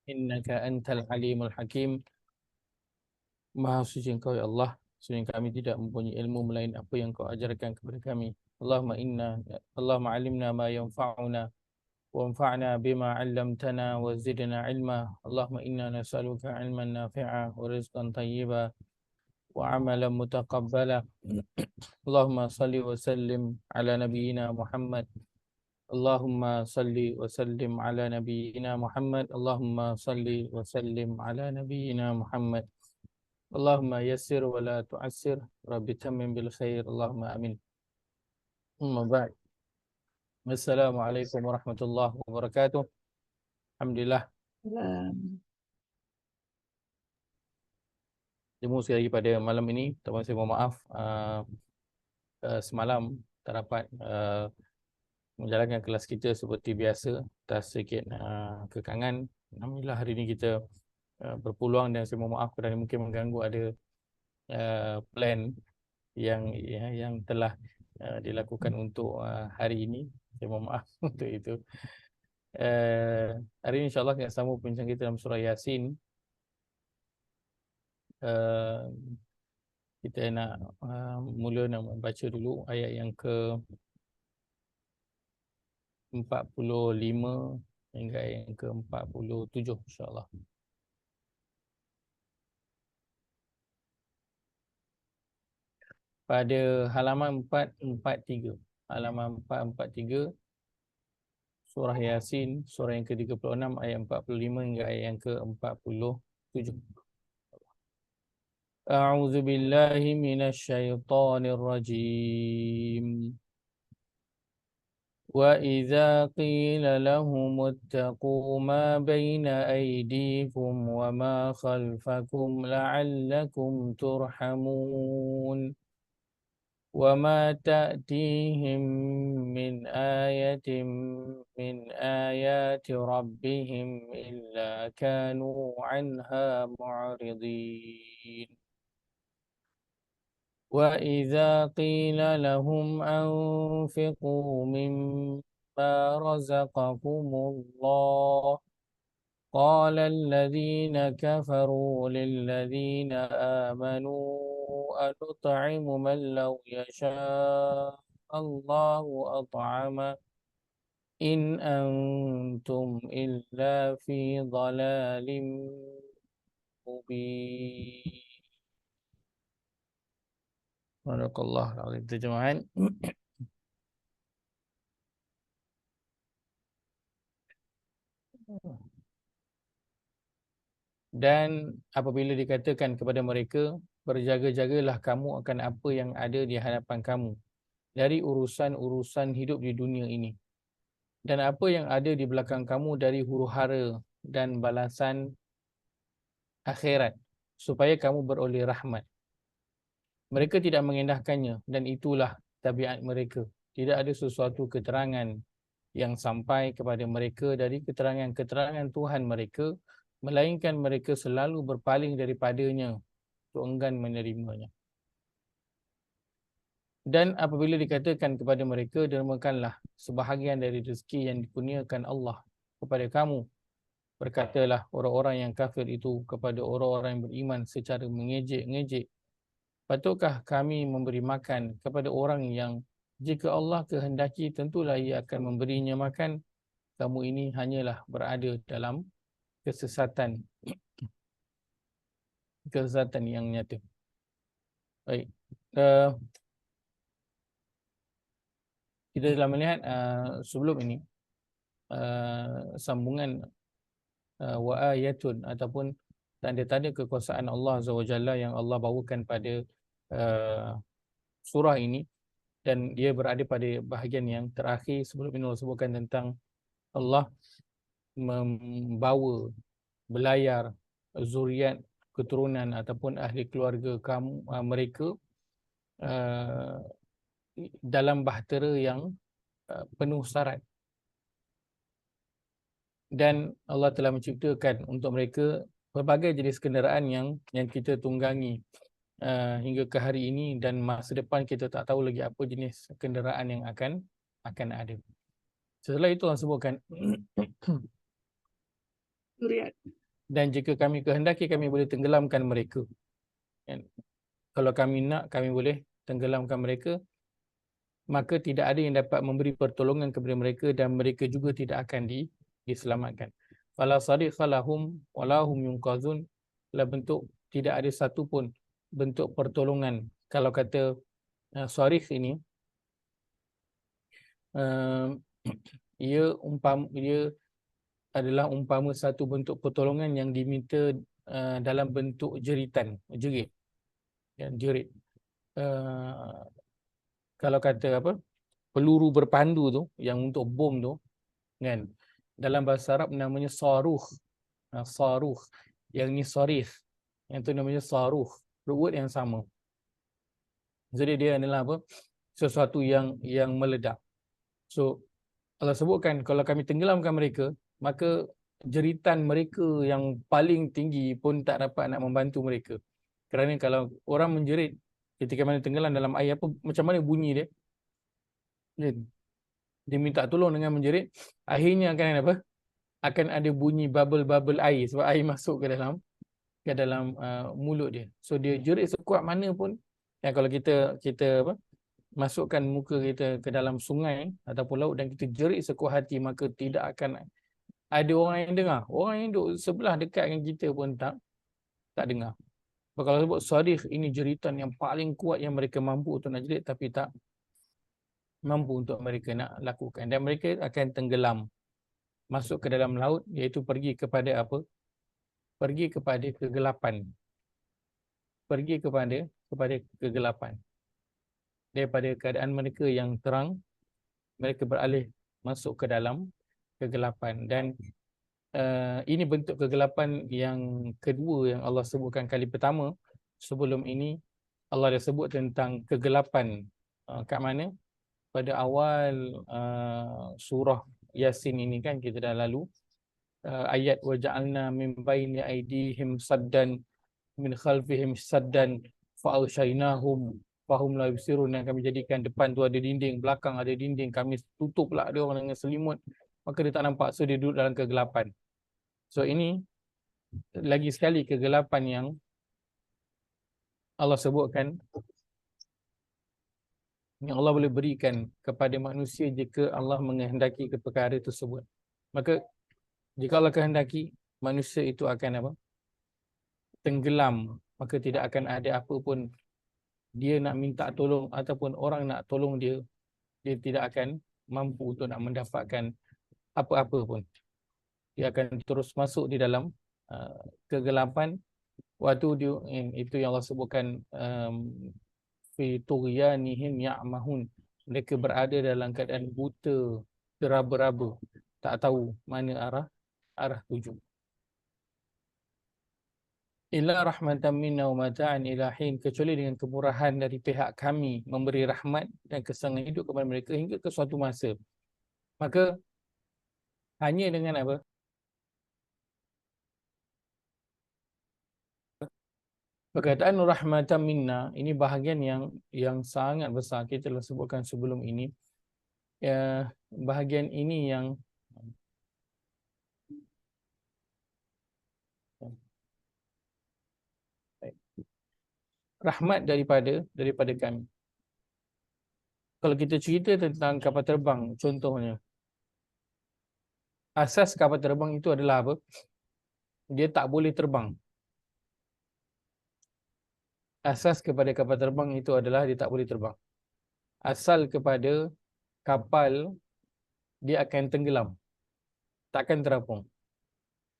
Innaka antal alimul hakim. Maha suci Engkau ya Allah, sesungguhnya kami tidak mempunyai ilmu melain apa yang Kau ajarkan kepada kami. Allahumma alimna ma yanfa'una wanfa'na bima 'allamtana wa zidna ilma. Allahumma inna nas'aluka 'ilman nafi'a wa rizqan thayyiba wa 'amalan mutaqabbala. Allahumma salli wa sallim ala nabiyyina Muhammad. Allahumma salli wa sallim ala nabiyyina Muhammad. Allahumma salli wa sallim ala nabiyyina Muhammad. Allahumma yassir wa la tu'assir. Rabbi tammim bil khair. Allahumma amin. Amma ba'd. Assalamualaikum warahmatullahi wabarakatuh. Alhamdulillah, jemu sekali lagi pada malam ini. Tuan saya mohon maaf semalam tak dapat menjalankan kelas kita seperti biasa atas sedikit kekangan. Alhamdulillah hari ini kita berpeluang, dan saya mohon maaf kerana mungkin mengganggu ada plan yang telah dilakukan untuk hari ini. Saya mohon maaf untuk itu. Hari ini insyaAllah kita sambung perbincangan kita dalam surah Yasin. Kita nak mula nak membaca dulu ayat yang ke 45 hingga ayat yang ke 47 insyaAllah. Pada halaman 443. Halaman 443 surah Yasin, surah yang ke-36 ayat 45 hingga ayat yang ke-47. A'udzu billahi minasyaitonir rajim. Wa idza qila lahum ittaqu ma baina aydikum wa ma khalfakum la'allakum turhamun. وما تأتيهم من آية من آيات ربهم إلا كانوا عنها معرضين وإذا قيل لهم أنفقوا مما رزقكم الله قال الذين كفروا للذين آمنوا أنطعم من لو يشاء الله أطعمه إن أنتم إلا في ضلال مبين. Barakallahu alaihi terjemahan. Dan apabila dikatakan kepada mereka, berjaga-jagalah kamu akan apa yang ada di hadapan kamu dari urusan-urusan hidup di dunia ini, dan apa yang ada di belakang kamu dari huru-hara dan balasan akhirat, supaya kamu beroleh rahmat. Mereka tidak mengendahkannya, dan itulah tabiat mereka. Tidak ada sesuatu keterangan yang sampai kepada mereka dari keterangan-keterangan Tuhan mereka, melainkan mereka selalu berpaling daripadanya untuk enggan menerimanya. Dan apabila dikatakan kepada mereka, dermakanlah sebahagian dari rezeki yang dikurniakan Allah kepada kamu, berkatalah orang-orang yang kafir itu kepada orang-orang yang beriman secara mengejek-ngejek, patutkah kami memberi makan kepada orang yang jika Allah kehendaki tentulah ia akan memberinya makan? Kamu ini hanyalah berada dalam kesesatan yang nyata. Baik, kita telah melihat sebelum ini sambungan wa ayatun ataupun tanda-tanda kekuasaan Allah Azza wa Jalla yang Allah bawakan pada surah ini, dan dia berada pada bahagian yang terakhir. Sebelum ini Allah sebutkan tentang Allah membawa belayar zuriat, keturunan ataupun ahli keluarga kamu mereka dalam bahtera yang penuh syarat, dan Allah telah menciptakan untuk mereka berbagai jenis kenderaan yang kita tunggangi hingga ke hari ini, dan masa depan kita tak tahu lagi apa jenis kenderaan yang akan ada. Setelah itu Allah sebutkan Dan jika kami kehendaki, kami boleh tenggelamkan mereka. Kan? Kalau kami nak, kami boleh tenggelamkan mereka. Maka tidak ada yang dapat memberi pertolongan kepada mereka dan mereka juga tidak akan diselamatkan. Fala sariqa lahum wala hum yunqazun. Dalam bentuk tidak ada satu pun bentuk pertolongan. Kalau kata sarikh ini, ia adalah umpama satu bentuk pertolongan yang diminta dalam bentuk jeritan, jerit. Jerit. Kalau kata apa, peluru berpandu tu, yang untuk bom tu, kan, dalam bahasa Arab namanya sarukh. Sarukh. Yang ni sarikh, yang tu namanya sarukh. Word yang sama. Jadi dia adalah apa, sesuatu yang meledak. So Allah sebutkan kalau kami tenggelamkan mereka, maka jeritan mereka yang paling tinggi pun tak dapat nak membantu mereka. Kerana kalau orang menjerit ketika mana tenggelam dalam air, apa macam mana bunyi dia? Dia minta tolong dengan menjerit, akhirnya akan ada apa? Akan ada bunyi bubble-bubble air sebab air masuk ke dalam mulut dia. So dia jerit sekuat mana pun, ya, kalau kita apa, masukkan muka kita ke dalam sungai ataupun laut dan kita jerit sekuat hati, maka tidak akan ada orang yang dengar. Orang yang duduk sebelah dekat dengan kita pun tak dengar. Kalau sebut sarikh, ini jeritan yang paling kuat yang mereka mampu untuk nak jerit tapi tak mampu untuk mereka nak lakukan. Dan mereka akan tenggelam, masuk ke dalam laut, iaitu pergi kepada apa? Pergi kepada kegelapan. Pergi kepada kegelapan. Daripada keadaan mereka yang terang, mereka beralih masuk ke dalam kegelapan. Dan ini bentuk kegelapan yang kedua yang Allah sebutkan kali pertama. Sebelum ini Allah dah sebut tentang kegelapan kat mana? Pada awal surah Yasin ini kan, kita dah lalu ayat wa ja'alna min baini aydihim saddan min khalfihim saddan fa aghshaynahum fahum la yubsirun. Yang kami jadikan depan tu ada dinding, belakang ada dinding, kami tutup pula dia orang dengan selimut, maka dia tak nampak, so dia duduk dalam kegelapan. So ini lagi sekali kegelapan yang Allah sebutkan, yang Allah boleh berikan kepada manusia jika Allah menghendaki ke perkara tersebut. Maka jika Allah kehendaki, manusia itu akan apa? Tenggelam. Maka tidak akan ada apa pun dia nak minta tolong ataupun orang nak tolong dia, dia tidak akan mampu untuk nak mendapatkan apa-apa pun. Dia akan terus masuk di dalam kegelapan. Waktu dia, itu yang Allah sebutkan, fi tughyanihim ya'mahun. Mereka berada dalam keadaan buta, teraba-raba, tak tahu mana arah tuju. Illa rahmatan minna wa mata'an ila hin, kecuali dengan kemurahan dari pihak kami memberi rahmat dan kesenangan hidup kepada mereka hingga ke suatu masa. Maka hanya dengan apa? Perkataan rahmatan minna ini bahagian yang sangat besar. Kita telah sebutkan sebelum ini. Bahagian ini yang rahmat daripada kami. Kalau kita cerita tentang kapal terbang, contohnya, asas kapal terbang itu adalah apa? Dia tak boleh terbang. Asas kepada kapal terbang itu adalah dia tak boleh terbang. Asal kepada kapal, dia akan tenggelam, takkan terapung.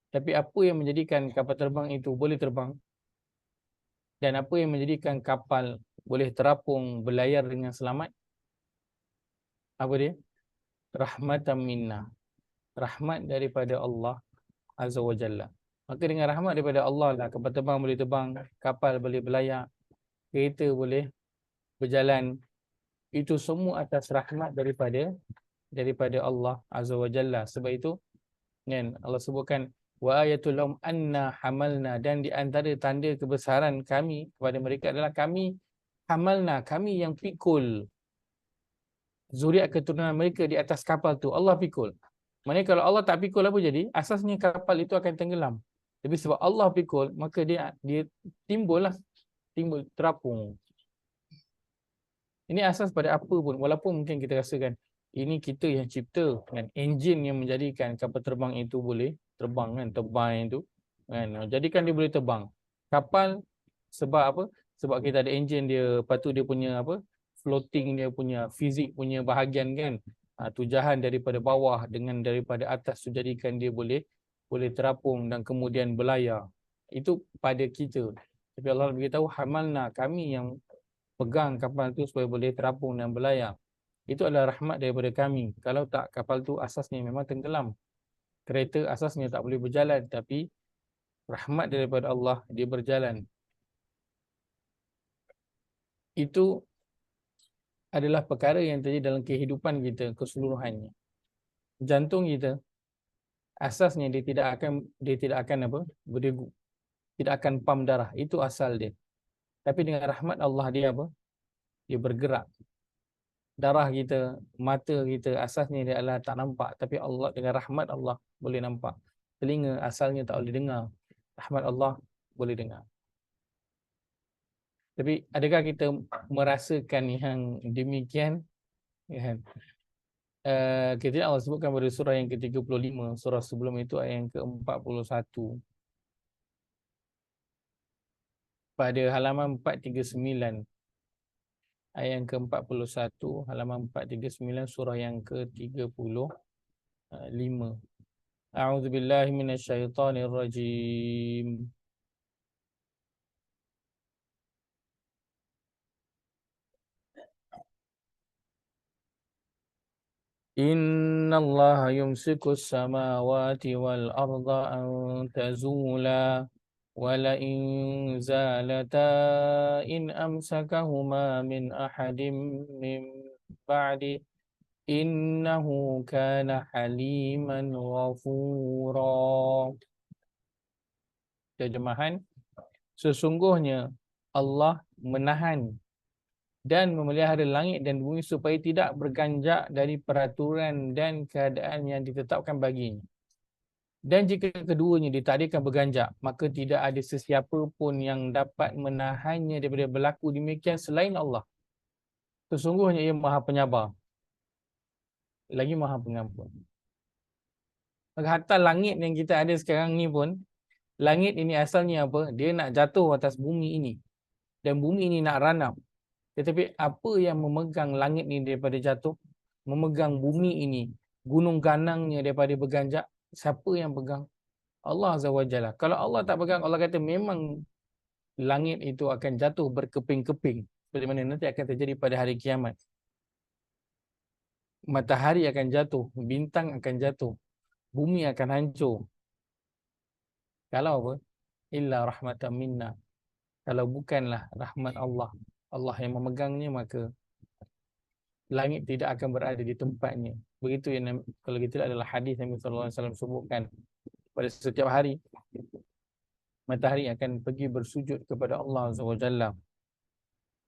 Tapi apa yang menjadikan kapal terbang itu boleh terbang, dan apa yang menjadikan kapal boleh terapung, berlayar dengan selamat? Apa dia? Rahmatan minna. Rahmat daripada Allah Azza wa Jalla. Maka dengan rahmat daripada Allah lah kapal terbang boleh terbang, kapal boleh berlayar, kereta boleh berjalan. Itu semua atas rahmat daripada Allah Azza wa Jalla. Sebab itu kan Allah sebutkan wa ayatul lahum anna hamalna, dan di antara tanda kebesaran kami kepada mereka adalah kami hamalna, kami yang pikul zuriat keturunan mereka di atas kapal tu. Allah pikul. Maknanya kalau Allah tak pikul apa jadi? Asasnya kapal itu akan tenggelam. Tapi sebab Allah pikul, maka dia timbul terapung. Ini asas pada apa pun, walaupun mungkin kita rasakan ini kita yang cipta kan, enjin yang menjadikan kapal terbang itu boleh terbang kan, turbine itu kan, jadikan dia boleh terbang. Kapal sebab apa? Sebab kita ada enjin dia, lepas tu dia punya apa? Floating, dia punya fizik punya bahagian kan. Tujahan daripada bawah dengan daripada atas tu jadikan dia boleh terapung dan kemudian berlayar. Itu pada kita. Tapi Allah beritahu hamalna, kami yang pegang kapal tu supaya boleh terapung dan berlayar. Itu adalah rahmat daripada kami. Kalau tak, kapal tu asasnya memang tenggelam. Kereta asasnya tak boleh berjalan, tapi rahmat daripada Allah dia berjalan. Itu adalah perkara yang terjadi dalam kehidupan kita keseluruhannya. Jantung kita asasnya dia tidak akan apa? Berdegup. Tidak akan pam darah. Itu asal dia. Tapi dengan rahmat Allah dia apa? Dia bergerak. Darah kita, mata kita asasnya dia adalah tak nampak, tapi Allah dengan rahmat Allah boleh nampak. Telinga asalnya tak boleh dengar, rahmat Allah boleh dengar. Tapi adakah kita merasakan yang demikian? Kan? Kita Allah sebutkan pada surah yang ke-35, surah sebelum itu ayat yang ke-41. Pada halaman 439, ayat yang ke-41, halaman 439, surah yang ke-35. A'udzu billahi minasyaitonir rajim. Innallaha yumsikus samawati wal arda an tazula wa la in zalata in amsakahuma min ahadin min ba'di innahu kana haliman ghafura. Terjemahan, sesungguhnya Allah menahan dan memelihara langit dan bumi supaya tidak berganjak dari peraturan dan keadaan yang ditetapkan baginya. Dan jika keduanya ditakdirkan berganjak, maka tidak ada sesiapa pun yang dapat menahannya daripada berlaku demikian selain Allah. Sesungguhnya ia Maha Penyabar, lagi Maha Pengampun. Maka hatta langit yang kita ada sekarang ni pun, langit ini asalnya apa? Dia nak jatuh atas bumi ini. Dan bumi ini nak ranam. Tetapi apa yang memegang langit ini daripada jatuh? Memegang bumi ini, gunung ganangnya daripada berganjak? Siapa yang pegang? Allah Azza wa Jalla. Kalau Allah tak pegang, Allah kata memang langit itu akan jatuh berkeping-keping. Seperti mana nanti akan terjadi pada hari kiamat. Matahari akan jatuh, bintang akan jatuh, bumi akan hancur. Kalau apa? Illa rahmatan minna. Kalau bukanlah rahmat Allah, Allah yang memegangnya, maka langit tidak akan berada di tempatnya. Begitu yang kalau gitu adalah hadis Nabi sallallahu alaihi wasallam sebutkan, pada setiap hari matahari akan pergi bersujud kepada Allah Azza wa Jalla.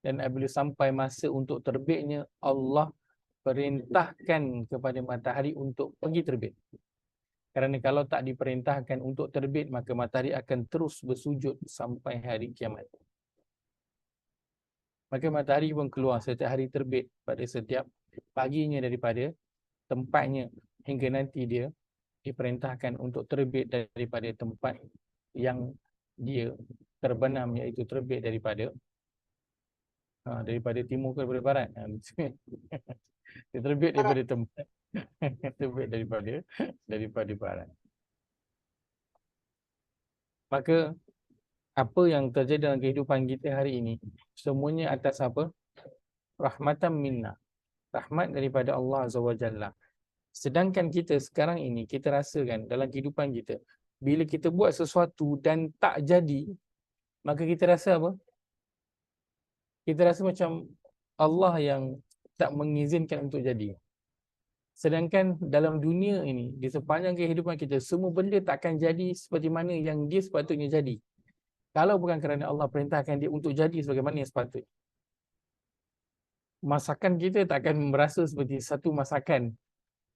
Dan apabila sampai masa untuk terbitnya, Allah perintahkan kepada matahari untuk pergi terbit. Kerana kalau tak diperintahkan untuk terbit, maka matahari akan terus bersujud sampai hari kiamat. Maka matahari pun keluar setiap hari terbit pada setiap paginya daripada tempatnya, hingga nanti dia diperintahkan untuk terbit daripada tempat yang dia terbenam, iaitu terbit daripada timur ke daripada barat. Dia terbit daripada tempat terbit daripada barat. Maka apa yang terjadi dalam kehidupan kita hari ini, semuanya atas apa? Rahmatan minna. Rahmat daripada Allah Azza wa Jalla. Sedangkan kita sekarang ini, kita rasakan dalam kehidupan kita, bila kita buat sesuatu dan tak jadi, maka kita rasa apa? Kita rasa macam Allah yang tak mengizinkan untuk jadi. Sedangkan dalam dunia ini, di sepanjang kehidupan kita, semua benda tak akan jadi seperti mana yang dia sepatutnya jadi. Kalau bukan kerana Allah perintahkan dia untuk jadi sebagaimana yang sepatutnya. Masakan kita tak akan merasa seperti satu masakan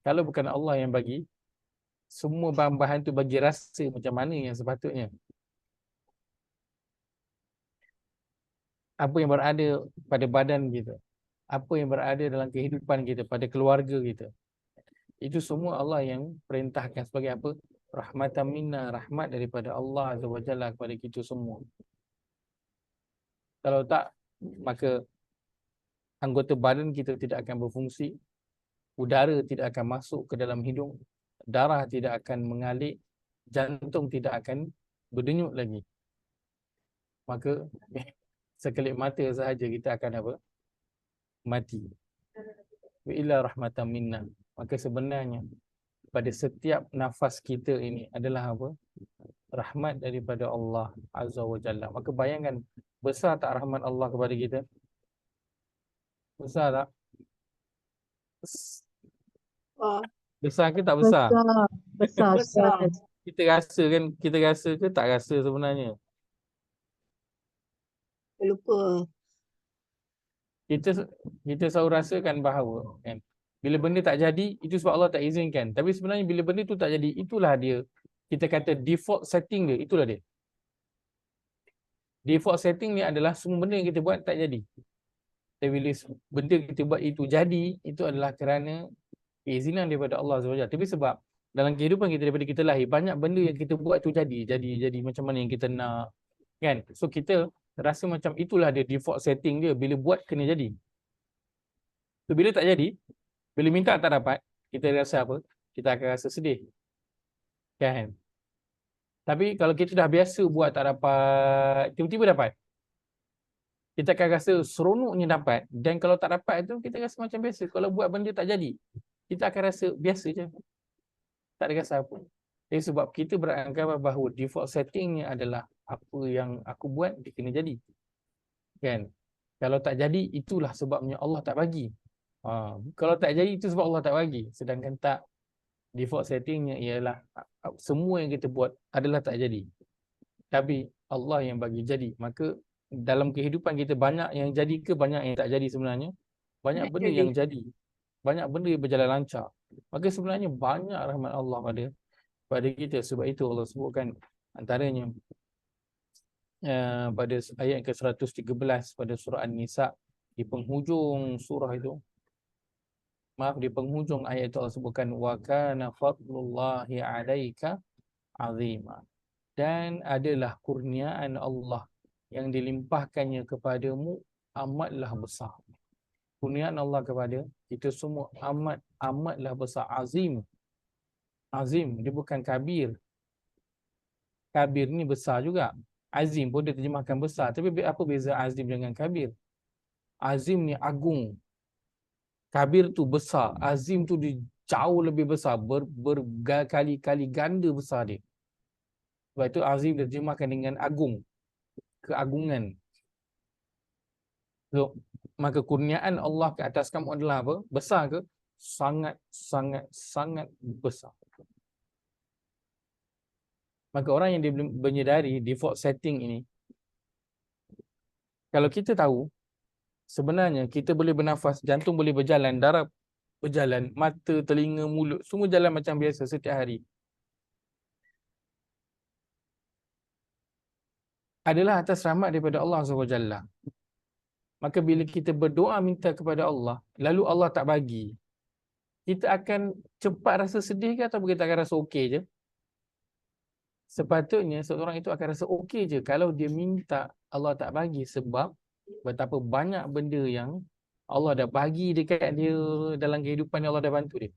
kalau bukan Allah yang bagi semua bahan-bahan tu bagi rasa macam mana yang sepatutnya. Apa yang berada pada badan kita, apa yang berada dalam kehidupan kita, pada keluarga kita. Itu semua Allah yang perintahkan sebagai apa? Rahmatan minna, rahmat daripada Allah Azza wa Jalla kepada kita semua. Kalau tak, maka anggota badan kita tidak akan berfungsi, udara tidak akan masuk ke dalam hidung, darah tidak akan mengalir, jantung tidak akan berdenyut lagi. Maka sekelip mata sahaja kita akan apa? Mati. Wa illa rahmatan minna. Maka sebenarnya pada setiap nafas kita ini adalah apa? Rahmat daripada Allah Azza wa Jalla. Maka bayangkan, besar tak rahmat Allah kepada kita? Besar tak? Oh, Besar ke tak besar? besar, besar. Kita rasa kan? Kita rasa ke tak rasa sebenarnya? Lupa. Kita selalu rasakan bahawa kan, bila benda tak jadi, itu sebab Allah tak izinkan. Tapi sebenarnya bila benda tu tak jadi, itulah dia. Kita kata default setting dia, itulah dia. Default setting ni adalah semua benda yang kita buat tak jadi. Tapi bila benda kita buat itu jadi, itu adalah kerana keizinan daripada Allah SWT. Tapi sebab dalam kehidupan kita daripada kita lahir, banyak benda yang kita buat tu jadi macam mana yang kita nak. Kan? So kita rasa macam itulah dia default setting dia. Bila buat kena jadi. So bila tak jadi, bila minta tak dapat, kita rasa apa? Kita akan rasa sedih. Kan? Tapi kalau kita dah biasa buat tak dapat, tiba-tiba dapat, kita akan rasa seronoknya dapat. Dan kalau tak dapat tu, kita rasa macam biasa. Kalau buat benda tak jadi, kita akan rasa biasa je. Tak ada rasa apa. Jadi sebab kita beranggapan bahawa default settingnya adalah apa yang aku buat, dia kena jadi. Kan? Kalau tak jadi, itulah sebabnya Allah tak bagi. Kalau tak jadi, itu sebab Allah tak bagi. Sedangkan tak, default settingnya ialah semua yang kita buat adalah tak jadi. Tapi Allah yang bagi jadi. Maka dalam kehidupan kita banyak yang jadi ke banyak yang tak jadi sebenarnya? Banyak benda yang jadi. Banyak benda yang berjalan lancar. Maka sebenarnya banyak rahmat Allah pada kita. Sebab itu Allah sebutkan antaranya pada ayat ke-113 pada surah An-Nisa, di penghujung surah itu, di penghujung ayat itu Allah sebutkan wa kana fadlullahi 'alaika 'azima, dan adalah kurniaan Allah yang dilimpahkannya kepadamu amatlah besar. Kurniaan Allah kepada kita semua amatlah besar. Azim, dia bukan kabir. Kabir ni besar juga. Azim pun dia terjemahkan besar. Tapi apa beza azim dengan kabir? Azim ni agung, kabir tu besar, azim tu dia jauh lebih besar, berkali-kali ganda besar dia. Sebab itu azim diterjemahkan dengan agung, keagungan. So, maka kurniaan Allah ke atas kamu adalah apa? Besar ke? Sangat besar. Maka orang yang dia menyedari default setting ini, kalau kita tahu sebenarnya kita boleh bernafas, jantung boleh berjalan, darah berjalan, mata, telinga, mulut, semua jalan macam biasa setiap hari, adalah atas rahmat daripada Allah SWT. Maka bila kita berdoa minta kepada Allah, lalu Allah tak bagi, kita akan cepat rasa sedih ke atau kita akan rasa okey je? Sepatutnya seorang itu akan rasa okey je kalau dia minta Allah tak bagi, sebab betapa banyak benda yang Allah dah bagi dekat dia dalam kehidupan yang Allah dah bantu dia.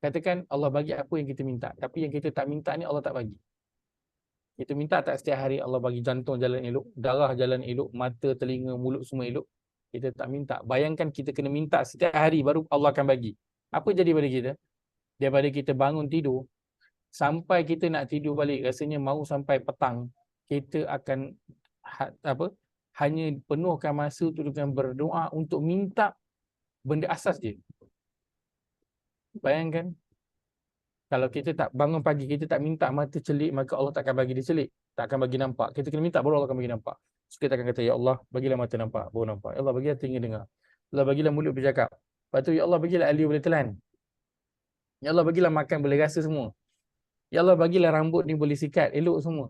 Katakan Allah bagi apa yang kita minta, tapi yang kita tak minta ni Allah tak bagi. Kita minta tak setiap hari Allah bagi jantung jalan elok, darah jalan elok, mata, telinga, mulut semua elok. Kita tak minta. Bayangkan kita kena minta setiap hari baru Allah akan bagi. Apa jadi pada kita? Daripada kita bangun tidur sampai kita nak tidur balik, rasanya mau sampai petang, kita akan hanya penuhkan masa tu dengan berdoa untuk minta benda asas je. Bayangkan kalau kita tak bangun pagi, kita tak minta mata celik, maka Allah tak akan bagi dia celik, tak akan bagi nampak. Kita kena minta baru Allah akan bagi nampak. So kita akan kata, ya Allah bagilah mata nampak, baru nampak. Ya Allah bagilah telinga dengar, Allah bagilah mulut bercakap. Lepas tu, ya Allah bagilah ali boleh telan, ya Allah bagilah makan boleh rasa semua. Ya Allah bagilah rambut ni boleh sikat, elok semua.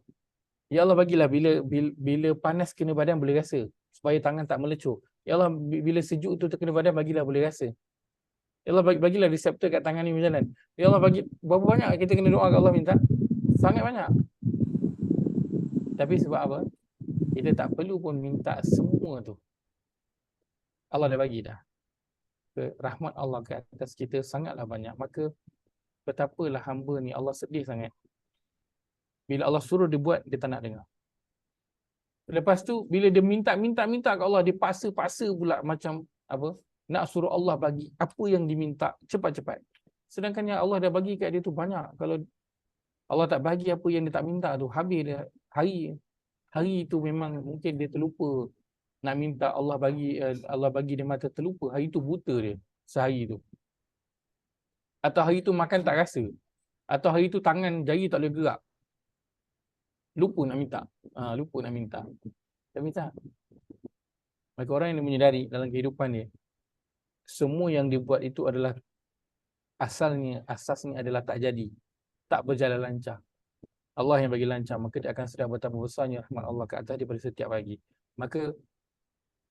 Ya Allah bagilah bila panas kena badan boleh rasa, supaya tangan tak melecur. Ya Allah bila sejuk tu terkena badan bagilah boleh rasa. Ya Allah bagilah reseptor kat tangan ni berjalan. Ya Allah bagi, berapa banyak kita kena doa kat Allah minta? Sangat banyak. Tapi sebab apa? Kita tak perlu pun minta semua tu. Allah dah bagi dah. Rahmat Allah ke atas kita sangatlah banyak. Maka betapalah hamba ni Allah sedih sangat. Bila Allah suruh dia buat, dia tak nak dengar. Lepas tu bila dia minta kat Allah, dia paksa pula macam apa? Nak suruh Allah bagi apa yang diminta cepat-cepat. Sedangkan yang Allah dah bagi kat dia tu banyak. Kalau Allah tak bagi apa yang dia tak minta tu, habis dia hari tu memang mungkin dia terlupa nak minta Allah bagi dia mata terlupa. Hari tu buta dia sehari tu. Atau hari tu makan tak rasa. Atau hari tu tangan jari tak boleh gerak. Lupa nak minta. Lupa nak minta. Tak minta. Maka orang yang menyedari dalam kehidupan dia, semua yang dia buat itu adalah asasnya adalah tak jadi. Tak berjalan lancar. Allah yang bagi lancar, maka dia akan sedar betapa besarnya rahmat Allah ke atas dia pada setiap pagi. Maka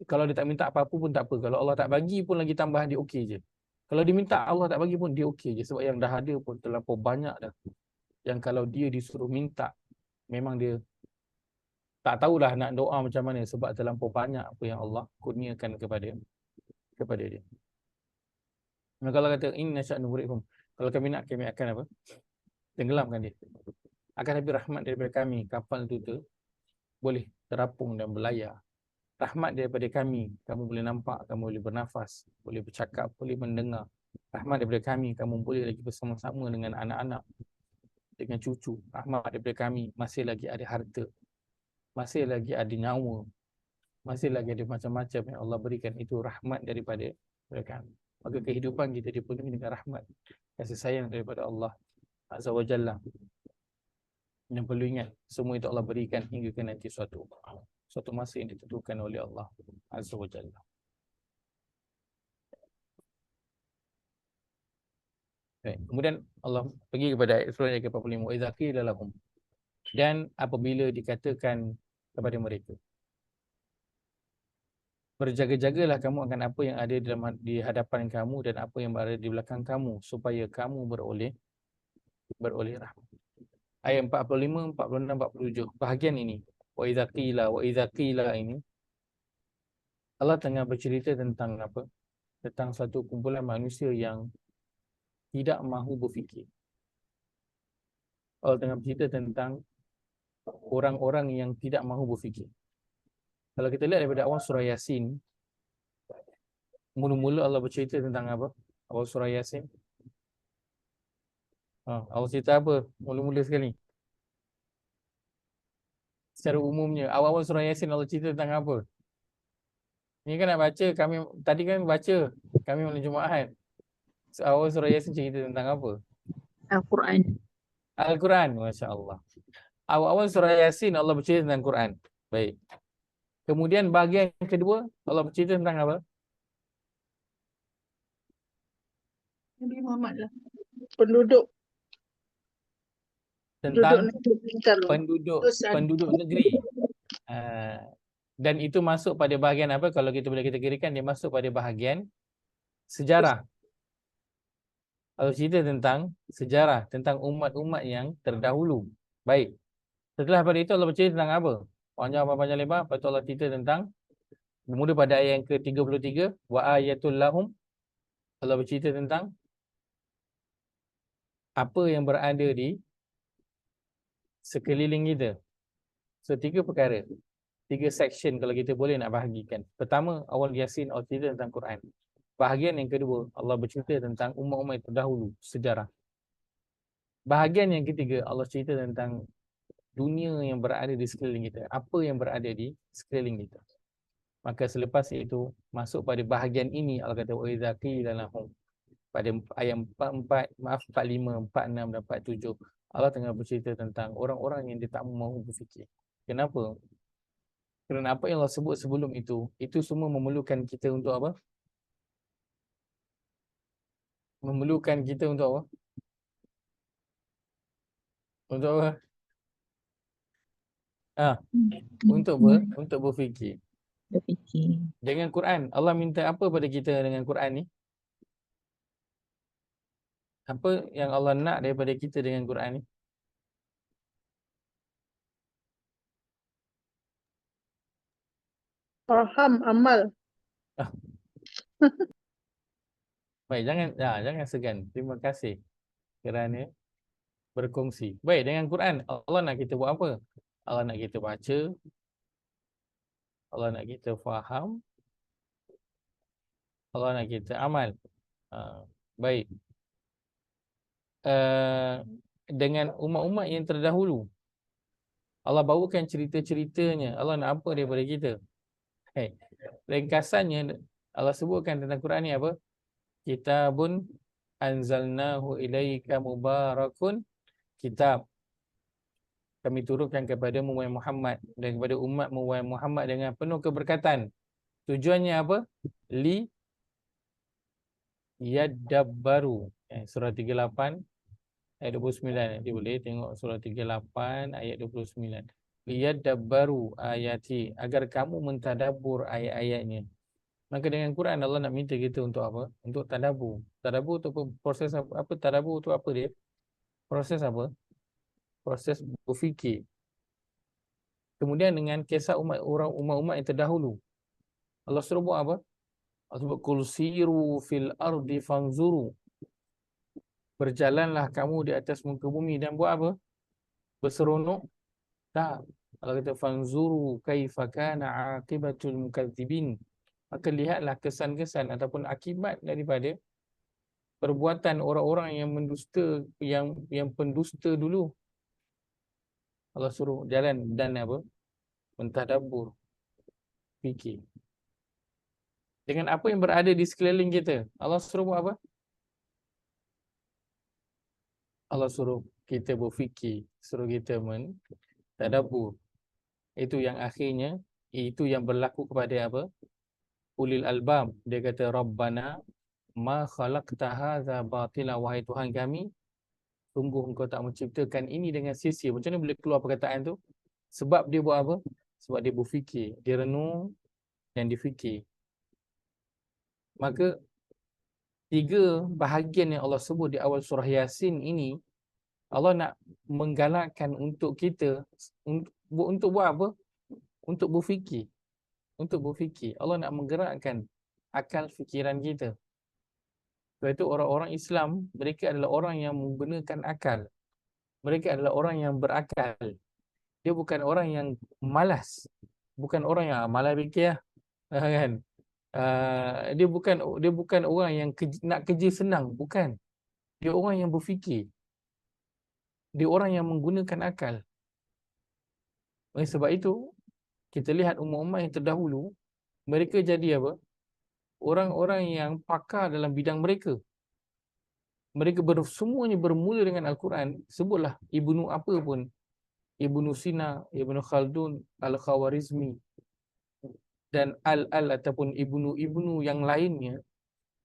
kalau dia tak minta apa-apa pun tak apa. Kalau Allah tak bagi pun lagi tambah, dia okey je. Kalau dia minta Allah tak bagi pun dia okey je. Sebab yang dah ada pun terlampau banyak dah. Yang kalau dia disuruh minta, memang dia tak tahulah nak doa macam mana sebab terlampau banyak apa yang Allah kurniakan kepada dia. Maka Allah kata inna sya'nu ghuriqhum. Kalau kami nak, kami akan apa? Tenggelamkan dia. Akan habis rahmat daripada kami, kapal tu boleh terapung dan berlayar. Rahmat daripada kami, kamu boleh nampak, kamu boleh bernafas, boleh bercakap, boleh mendengar. Rahmat daripada kami, kamu boleh lagi bersama-sama dengan anak-anak, dengan cucu. Rahmat daripada kami, masih lagi ada harta, masih lagi ada nyawa, masih lagi ada macam-macam yang Allah berikan. Itu rahmat daripada kami. Maka kehidupan kita dipenuhi dengan rahmat, kasih sayang daripada Allah Azza wa Jalla. Yang perlu ingat, semua itu Allah berikan hingga ke nanti suatu masa yang ditentukan oleh Allah Azza wa Jalla. Okay. Kemudian Allah pergi kepada surah ayat ke-45, wa idza qila lahum, dan apabila dikatakan kepada mereka, berjaga-jagalah kamu akan apa yang ada di hadapan kamu dan apa yang berada di belakang kamu, supaya kamu beroleh rahmat. Ayat 45, 46, 47. Bahagian ini, wa idza qila ini, Allah tengah bercerita tentang apa? Tentang satu kumpulan manusia yang tidak mahu berfikir. Allah tengah bercerita tentang orang-orang yang tidak mahu berfikir. Kalau kita lihat daripada awal surah Yasin, mula-mula Allah bercerita tentang apa? Awal surah Yasin. Allah cerita apa? Mula-mula sekali. Secara umumnya, awal-awal surah Yasin Allah cerita tentang apa? Ini kan nak baca, tadi kan baca, kami malam Jumaat. Awal surah Yasin cerita tentang apa? Al-Quran. Al-Quran, Masya Allah. Awal-awal surah Yasin Allah bercerita tentang Quran. Baik. Kemudian bahagian kedua Allah bercerita tentang apa? Nabi Muhammad lah. Penduduk Tentang penduduk penduduk negeri. Dan itu masuk pada bahagian apa? Kalau kita boleh kategorikan, dia masuk pada bahagian sejarah. Allah cerita tentang sejarah, tentang umat-umat yang terdahulu. Baik. Setelah pada itu Allah bercerita tentang apa? Panjang lebar. Lepas tu Allah cerita tentang, bermula pada ayat yang ke-33, wa ayatul lahum. Allah bercerita tentang apa yang berada di sekeliling kita. So, 3 perkara. 3 section kalau kita boleh nak bahagikan. Pertama, awal Yasin Allah cerita tentang Quran. Bahagian yang kedua, Allah bercerita tentang umat-umat terdahulu, sejarah. Bahagian yang ketiga, Allah cerita tentang dunia yang berada di sekeliling kita. Apa yang berada di sekeliling kita. Maka selepas itu, masuk pada bahagian ini, Allah kata, wa idza qila lahum. Pada ayat 45, 46 dan 47, Allah tengah bercerita tentang orang-orang yang dia tak mahu berfikir. Kenapa? Kerana apa yang Allah sebut sebelum itu semua memerlukan kita untuk apa? Memerlukan kita untuk apa? Untuk apa? Ah, untuk berfikir. Berfikir. Dengan Quran, Allah minta apa pada kita dengan Quran ni? Apa yang Allah nak daripada kita dengan Quran ni? Faham, amal. Ah, baik, jangan segan. Terima kasih kerana berkongsi. Baik, dengan Quran, Allah nak kita buat apa? Allah nak kita baca, Allah nak kita faham, Allah nak kita amal. Baik. Dengan umat-umat yang terdahulu, Allah bawakan cerita-ceritanya. Allah nak apa daripada kita? Ringkasannya, Allah sebutkan tentang Quran ni apa? Kitabun anzalnahu ilaika mubarakun. Kitab kami turunkan kepada Muhammad dan kepada umat Muhammad dengan penuh keberkatan. Tujuannya apa? Li yadabbaru. Surah 38 ayat 29. Nanti boleh tengok surah 38 ayat 29. Li yadabbaru ayati, agar kamu mentadabbur ayat-ayatnya. Maka dengan Quran Allah nak minta kita untuk apa? Untuk tadabbur. Tadabbur tu proses apa? Tadabbur tu apa dia? Proses apa? Proses berfikir. Kemudian dengan kisah umat-umat yang terdahulu, Allah suruh buat apa? Allah sebut qul siru fil ardi fanzuru. Berjalanlah kamu di atas muka bumi dan buat apa? Berseronok? Tak. Allah kata fanzuru kaifa kana aqibatul mukadzibin. Maka lihatlah kesan-kesan ataupun akibat daripada perbuatan orang-orang yang mendusta, yang pendusta dulu. Allah suruh jalan dan apa? Mentadabbur, fikir. Dengan apa yang berada di sekeliling kita, Allah suruh buat apa? Allah suruh kita berfikir, suruh kita mentadabbur. Itu yang akhirnya, itu yang berlaku kepada apa? Ulil albab. Dia kata Rabbana ma khalaqta hadza batila, wahai Tuhan kami, sungguh engkau tak menciptakan ini dengan sia-sia. Macam mana boleh keluar perkataan tu? Sebab dia buat apa? Sebab dia berfikir, dia renung dan dia fikir. Maka 3 bahagian yang Allah sebut di awal surah Yasin ini, Allah nak menggalakkan untuk kita untuk buat apa? Untuk berfikir. Untuk berfikir. Allah nak menggerakkan akal fikiran kita. Sebab itu orang-orang Islam, mereka adalah orang yang menggunakan akal. Mereka adalah orang yang berakal. Dia bukan orang yang malas. Bukan orang yang malas fikir lah. Kan? Dia bukan orang yang nak kerja senang. Bukan. Dia orang yang berfikir. Dia orang yang menggunakan akal. Oleh sebab itu, kita lihat umat-umat yang terdahulu, mereka jadi apa? Orang-orang yang pakar dalam bidang mereka. Mereka semuanya bermula dengan Al-Quran. Sebutlah Ibnu apa pun. Ibnu Sina, Ibnu Khaldun, Al-Khawarizmi dan Al ataupun Ibnu yang lainnya.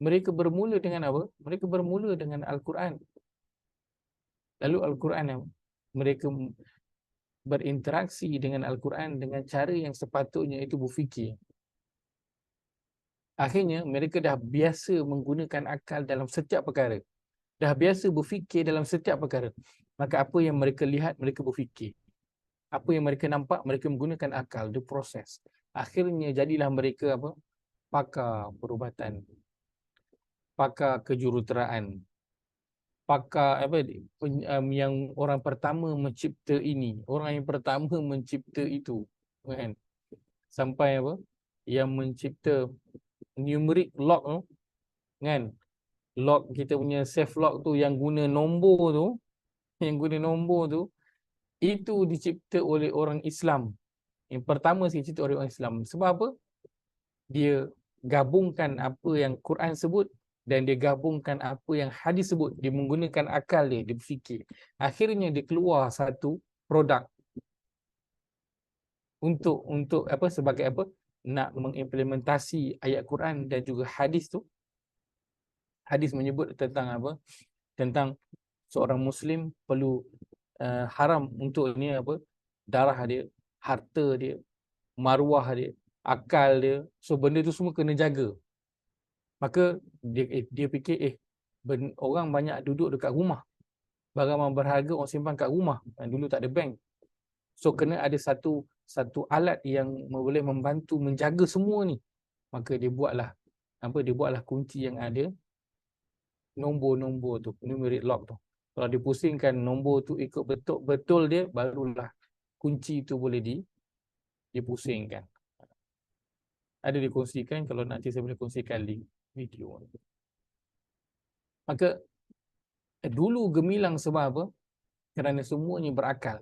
Mereka bermula dengan apa? Mereka bermula dengan Al-Quran. Lalu Al-Quran yang mereka berinteraksi dengan Al-Quran dengan cara yang sepatutnya itu berfikir. Akhirnya mereka dah biasa menggunakan akal dalam setiap perkara. Dah biasa berfikir dalam setiap perkara. Maka apa yang mereka lihat, mereka berfikir. Apa yang mereka nampak, mereka menggunakan akal, dia proses. Akhirnya jadilah mereka apa? Pakar perubatan, pakar kejuruteraan, pakar apa yang orang pertama mencipta ini, orang yang pertama mencipta itu, kan? Sampai apa? Yang mencipta numeric lock tu, kan? Lock kita punya safe lock tu yang guna nombor tu, itu dicipta oleh orang Islam. Yang pertama sekali dicipta oleh orang Islam. Sebab apa? Dia gabungkan apa yang Quran sebut dan dia gabungkan apa yang hadis sebut. Dia menggunakan akal dia berfikir. Akhirnya dia keluar satu produk untuk apa, sebagai apa? Nak mengimplementasi ayat Quran dan juga hadis tu. Hadis menyebut tentang apa? Tentang seorang Muslim perlu haram untuk ini apa, darah dia, harta dia, maruah dia, akal dia. So benda tu semua kena jaga. Maka dia fikir orang banyak duduk dekat rumah, barang berharga orang simpan kat rumah, dulu tak ada bank. So kena ada satu alat yang boleh membantu menjaga semua ni. Maka dia buatlah kunci yang ada nombor-nombor tu, numeric lock tu. Kalau dipusingkan nombor tu ikut betul dia, barulah kunci tu boleh dipusingkan. Ada dikongsikan, kalau nanti saya boleh kongsikan link video. Maka dulu gemilang sebab apa? Kerana semuanya berakal.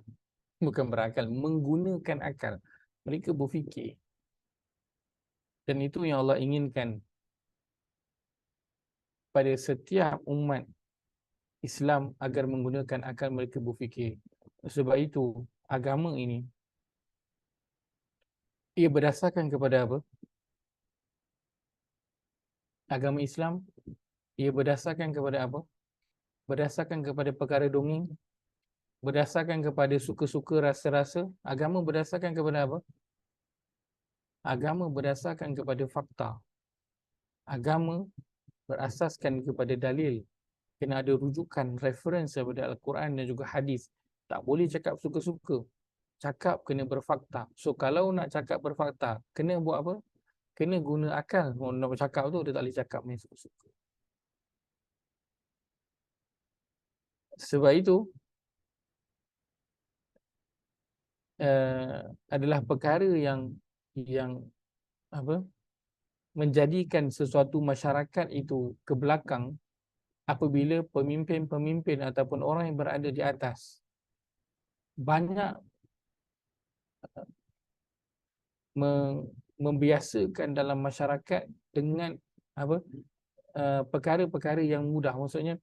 Bukan berakal, menggunakan akal. Mereka berfikir. Dan itu yang Allah inginkan pada setiap umat Islam, agar menggunakan akal mereka berfikir. Sebab itu agama ini ia berdasarkan kepada apa? Agama Islam ia berdasarkan kepada apa? Berdasarkan kepada perkara dongeng, berdasarkan kepada suka-suka, rasa-rasa. Agama berdasarkan kepada apa? Agama berdasarkan kepada fakta. Agama berasaskan kepada dalil. Kena ada rujukan, reference daripada Al-Quran dan juga hadis. Tak boleh cakap suka-suka. Cakap kena berfakta. So kalau nak cakap berfakta, kena buat apa? Kena guna akal. Kalau nak bercakap tu, dia tak boleh cakap main suka-suka. Sebab itu adalah perkara yang apa, menjadikan sesuatu masyarakat itu ke belakang apabila pemimpin-pemimpin ataupun orang yang berada di atas banyak membiasakan dalam masyarakat dengan apa, perkara-perkara yang mudah. Maksudnya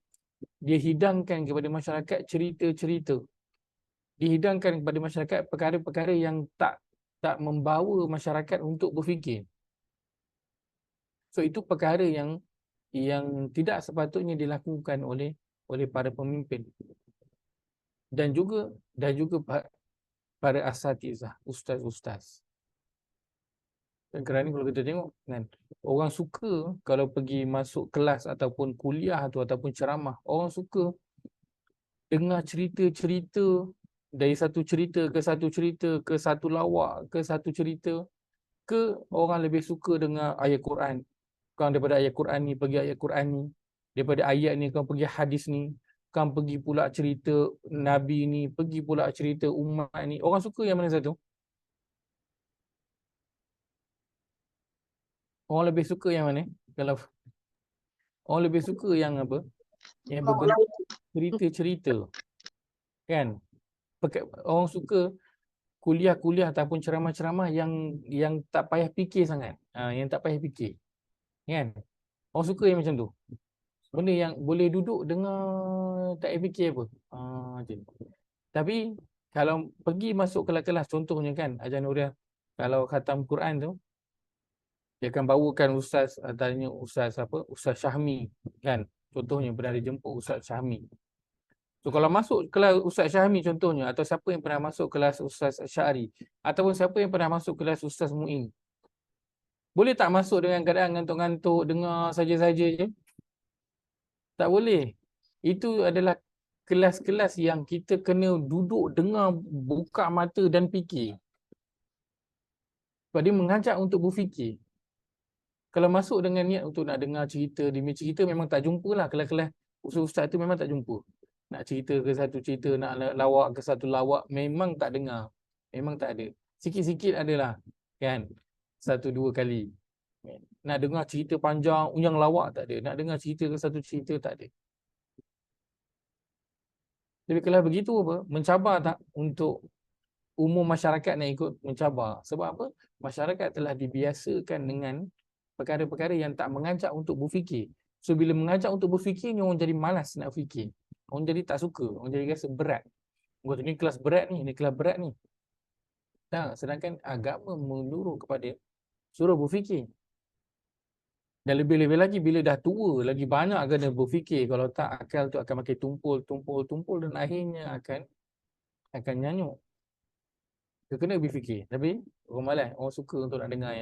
dia hidangkan kepada masyarakat cerita-cerita, dihidangkan kepada masyarakat perkara-perkara yang tak membawa masyarakat untuk berfikir. So itu perkara yang tidak sepatutnya dilakukan oleh para pemimpin dan juga para asatizah, ustaz-ustaz. Dan kerana kalau kita tengok kan, orang suka kalau pergi masuk kelas ataupun kuliah tu ataupun ceramah, orang suka dengar cerita-cerita, dari satu cerita ke satu cerita, ke satu lawak ke satu cerita, ke orang lebih suka dengar ayat Quran. Kau daripada ayat Quran ni pergi ayat Quran ni, daripada ayat ni kau pergi hadis ni, kau pergi pula cerita Nabi ni, pergi pula cerita umat ni. Orang suka yang mana satu? Orang lebih suka yang mana? Kalau orang lebih suka yang apa? Yang berbentuk cerita-cerita. Kan? Orang suka kuliah-kuliah ataupun ceramah-ceramah yang tak payah fikir sangat. Yang tak payah fikir. Kan? Orang suka yang macam tu. Benda yang boleh duduk dengar tak payah fikir apa. Tapi kalau pergi masuk kelas-kelas, contohnya kan Ajar Nuriah, kalau khatam Quran tu, dia akan bawakan ustaz, tanya ustaz apa, Ustaz Syahmi kan. Contohnya pernah dijemput Ustaz Syahmi. So kalau masuk kelas Ustaz Syahmi contohnya, atau siapa yang pernah masuk kelas Ustaz Syari, ataupun siapa yang pernah masuk kelas Ustaz Muin, boleh tak masuk dengan keadaan ngantuk-ngantuk, dengar saja-saja je? Tak boleh. Itu adalah kelas-kelas yang kita kena duduk, dengar, buka mata dan fikir. Sebab dia mengajak untuk berfikir. Kalau masuk dengan niat untuk nak dengar cerita, demi cerita, memang tak jumpa lah kelas-kelas ustaz-ustaz tu, memang tak jumpa. Nak cerita ke satu cerita, nak lawak ke satu lawak, memang tak dengar. Memang tak ada. Sikit-sikit adalah kan, satu dua kali. Nak dengar cerita panjang, yang lawak tak ada. Nak dengar cerita ke satu cerita, tak ada. Tapi kalau begitu apa, mencabar tak untuk umum masyarakat nak ikut mencabar? Sebab apa? Masyarakat telah dibiasakan dengan perkara-perkara yang tak mengajak untuk berfikir. So bila mengajak untuk berfikir ni, orang jadi malas nak fikir. Orang jadi tak suka, orang jadi rasa berat. Orang ni kelas berat ni, kelas berat ni. Nah, sedangkan agama menyuruh kepada suruh berfikir. Dan lebih-lebih lagi bila dah tua, lagi banyak kena berfikir. Kalau tak, akal tu akan makin tumpul dan akhirnya akan akan nyanyuk. Dia kena berfikir. Tapi orang malas, orang suka untuk nak dengar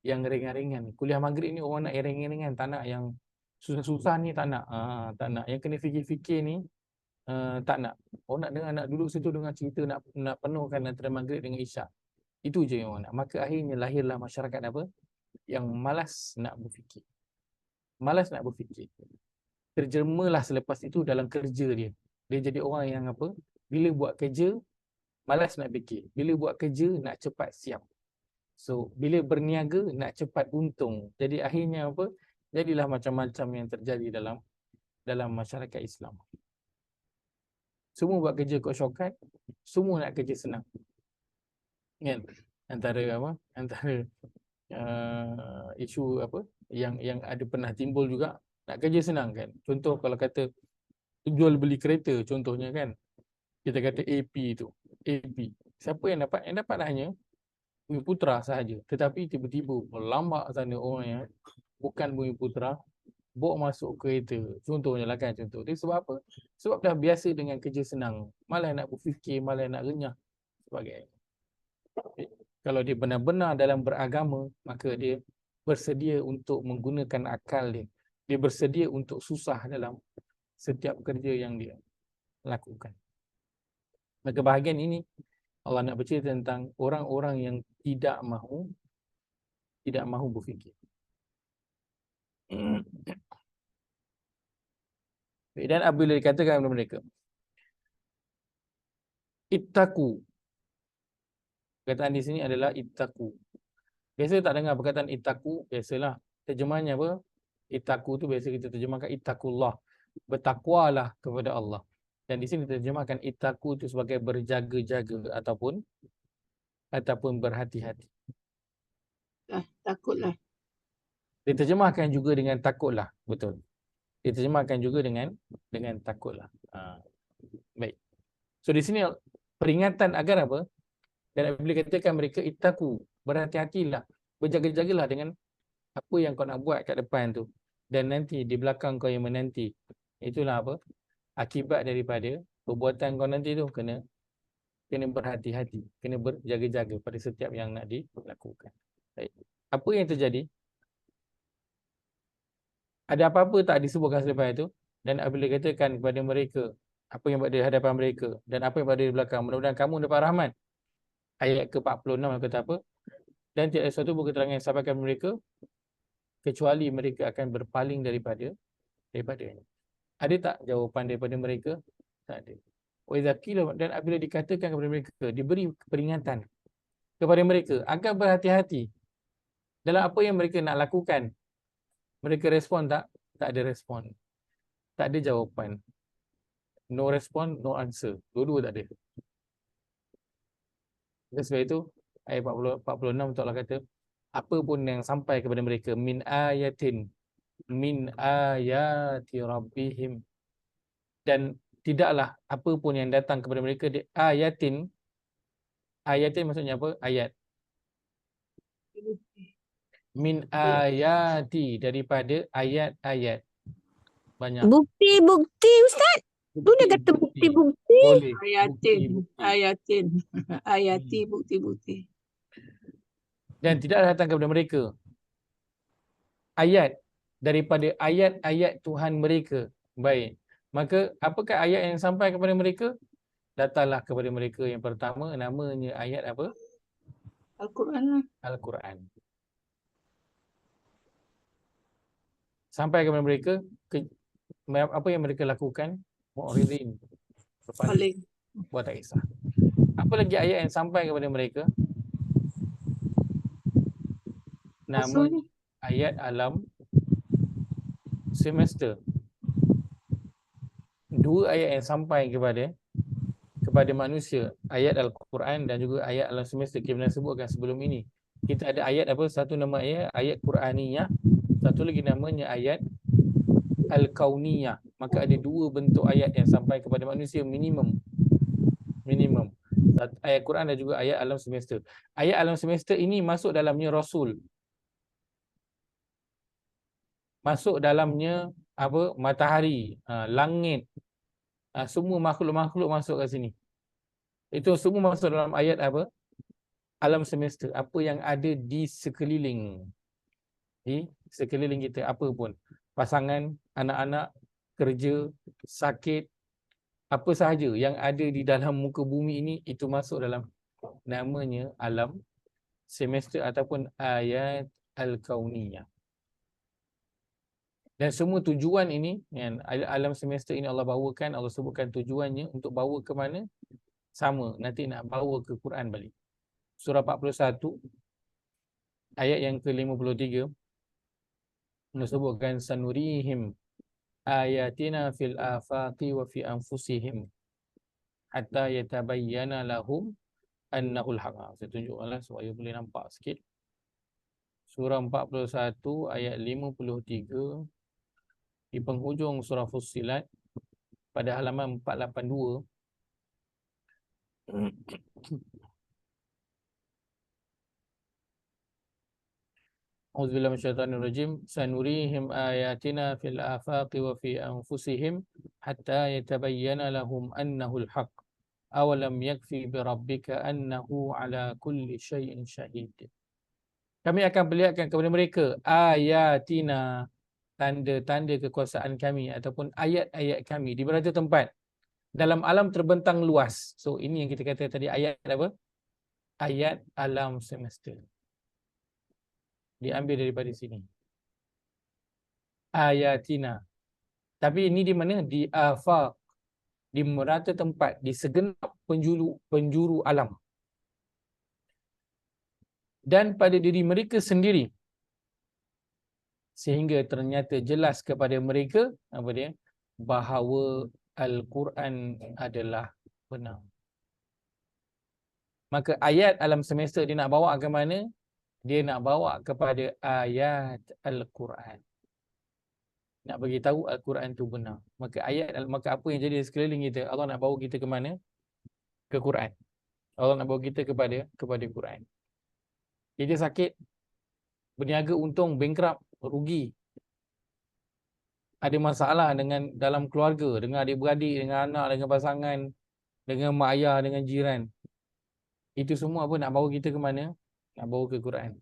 yang ringan-ringan. Kuliah maghrib ni orang nak yang ringan-ringan, tak nak yang susah-susah ni, tak nak. Tak nak. Yang kena fikir-fikir ni tak nak. Orang nak dengar, nak duduk situ dengan cerita, nak penuhkan antara maghrib dengan isyak. Itu je yang orang nak. Maka akhirnya lahirlah masyarakat apa? Yang malas nak berfikir. Malas nak berfikir. Terjemalah selepas itu dalam kerja dia. Dia jadi orang yang apa? Bila buat kerja, malas nak fikir. Bila buat kerja, nak cepat siap. So, bila berniaga, nak cepat untung. Jadi akhirnya apa? Jadilah macam-macam yang terjadi dalam masyarakat Islam. Semua buat kerja kot shortcut, semua nak kerja senang. Kan? Antara apa? Antara isu apa yang ada pernah timbul juga, nak kerja senang kan. Contoh kalau kata jual beli kereta contohnya kan. Kita kata AP tu. AP. Siapa yang dapat? Yang dapat hanya Bumi Putra sahaja. Tetapi tiba-tiba lambat sana orang yang bukan Bumi Putra bawa masuk kereta. Contohnya lah kan contoh. Dia sebab apa? Sebab dah biasa dengan kerja senang. Malah nak berfikir, malah nak renyah sebagainya. Kalau dia benar-benar dalam beragama, maka dia bersedia untuk menggunakan akal dia. Dia bersedia untuk susah dalam setiap kerja yang dia lakukan. Maka bahagian ini Allah nak bercerita tentang orang-orang yang tidak mahu berfikir. Dan apabila dikatakan kepada mereka, ittaqu. Perkataan di sini adalah ittaqu. Biasa tak dengar perkataan ittaqu, biasalah terjemahannya apa? Ittaqu tu biasa kita terjemahkan ittaqullah. Bertakwalah kepada Allah. Dan di sini terjemahkan ittaqu itu sebagai berjaga-jaga ataupun berhati-hati. Takutlah. Diterjemahkan juga dengan takutlah, betul. Diterjemahkan juga dengan takutlah. Baik. So di sini peringatan agar apa? Dan bila katakan mereka ittaqu, berhati-hatilah, berjaga-jagalah dengan apa yang kau nak buat kat depan tu. Dan nanti di belakang kau yang menanti. Itulah apa? Akibat daripada perbuatan kau nanti tu kena berhati-hati, kena berjaga-jaga pada setiap yang nak dilakukan. Baik. Apa yang terjadi? Ada apa-apa tak disebutkan selepas itu? Dan apabila katakan kepada mereka apa yang berada di hadapan mereka dan apa yang berada di belakang, mudah-mudahan kamu dapat rahmat. Ayat ke-46 kata apa? Dan tiada sesuatu pun keterangan yang sampaikan mereka kecuali mereka akan berpaling daripadanya. Ada tak jawapan daripada mereka? Tak ada. Dan apabila dikatakan kepada mereka, diberi peringatan kepada mereka agar berhati-hati dalam apa yang mereka nak lakukan. Mereka respon tak? Tak ada respon. Tak ada jawapan. No respon, no answer. Dua-dua tak ada. Sebab itu, ayat 46 Allah kata, apa pun yang sampai kepada mereka, min ayati rabbihim. Dan tidaklah apa pun yang datang kepada mereka, ayatin maksudnya apa? Ayat. Min ayati, daripada ayat-ayat. Banyak. Bukti, Ustaz. Tu dia kata bukti-bukti. Boleh. Ayati, bukti-bukti. Dan tidak datang kepada mereka ayat daripada ayat-ayat Tuhan mereka. Baik. Maka apakah ayat yang sampai kepada mereka? Datanglah kepada mereka yang pertama, namanya ayat apa? Al-Quran. Al-Quran. Sampai kepada mereka, apa yang mereka lakukan? Mu'ridin. Berpaling. Buat tak kisah. Apa lagi ayat yang sampai kepada mereka? Nama ayat alam semester. Dua ayat yang sampai kepada manusia, ayat Al-Quran dan juga ayat alam semesta. Kita pernah sebutkan sebelum ini. Kita ada ayat apa? Satu nama ayat Quraniyah, satu lagi namanya ayat Al-Kauniyah. Maka ada dua bentuk ayat yang sampai kepada manusia minimum. Ayat Quran dan juga ayat alam semesta. Ayat alam semesta ini masuk dalamnya Rasul. Masuk dalamnya apa? Matahari, langit. Semua makhluk-makhluk masuk ke sini. Itu semua masuk dalam ayat apa? Alam semesta, apa yang ada di sekeliling. Di sekeliling kita, apa pun. Pasangan, anak-anak, kerja, sakit, apa sahaja yang ada di dalam muka bumi ini, itu masuk dalam namanya alam semesta ataupun ayat al-kauniyah. Dan semua tujuan ini, kan, alam semesta ini Allah bawakan, Allah sebutkan tujuannya untuk bawa ke mana? Sama, nanti nak bawa ke Quran balik. Surah 41, ayat yang ke-53, Allah sebutkan sanurihim ayatina fil afaqi wa fi anfusihim hatta yatabayyana lahum annahul haq. Saya tunjukkanlah supaya boleh nampak sikit. Surah 41 ayat 53 di penghujung surah Fussilat pada halaman 482. Auzubillahi minasyaitonir rajim. Sanurihim ayatina fil afaqi wa fi anfusihim hatta yatabayyana lahum annahul haq. Awalam yakfi bi rabbika annahu ala kulli syai'in syahid. Kami akan perlihatkan kepada mereka ayatina, tanda-tanda kekuasaan kami ataupun ayat-ayat kami di berada tempat dalam alam terbentang luas. So ini yang kita kata tadi, ayat apa? Ayat alam semesta. Diambil daripada sini. Ayatina. Tapi ini di mana? Di afaq, di merata tempat, di segenap penjuru alam. Dan pada diri mereka sendiri. Sehingga ternyata jelas kepada mereka apa dia? Bahawa Al-Quran adalah benar. Maka ayat alam semesta dia nak bawa ke mana? Dia nak bawa kepada ayat Al-Quran. Nak bagi tahu Al-Quran tu benar. Maka apa yang jadi di sekeliling kita, Allah nak bawa kita ke mana? Ke Quran. Allah nak bawa kita kepada Quran. Kita sakit, berniaga untung, bankrupt, rugi. Ada masalah dengan dalam keluarga, dengan adik-beradik, dengan anak, dengan pasangan, dengan mak ayah, dengan jiran. Itu semua apa nak bawa kita ke mana? Nak bawa ke Quran.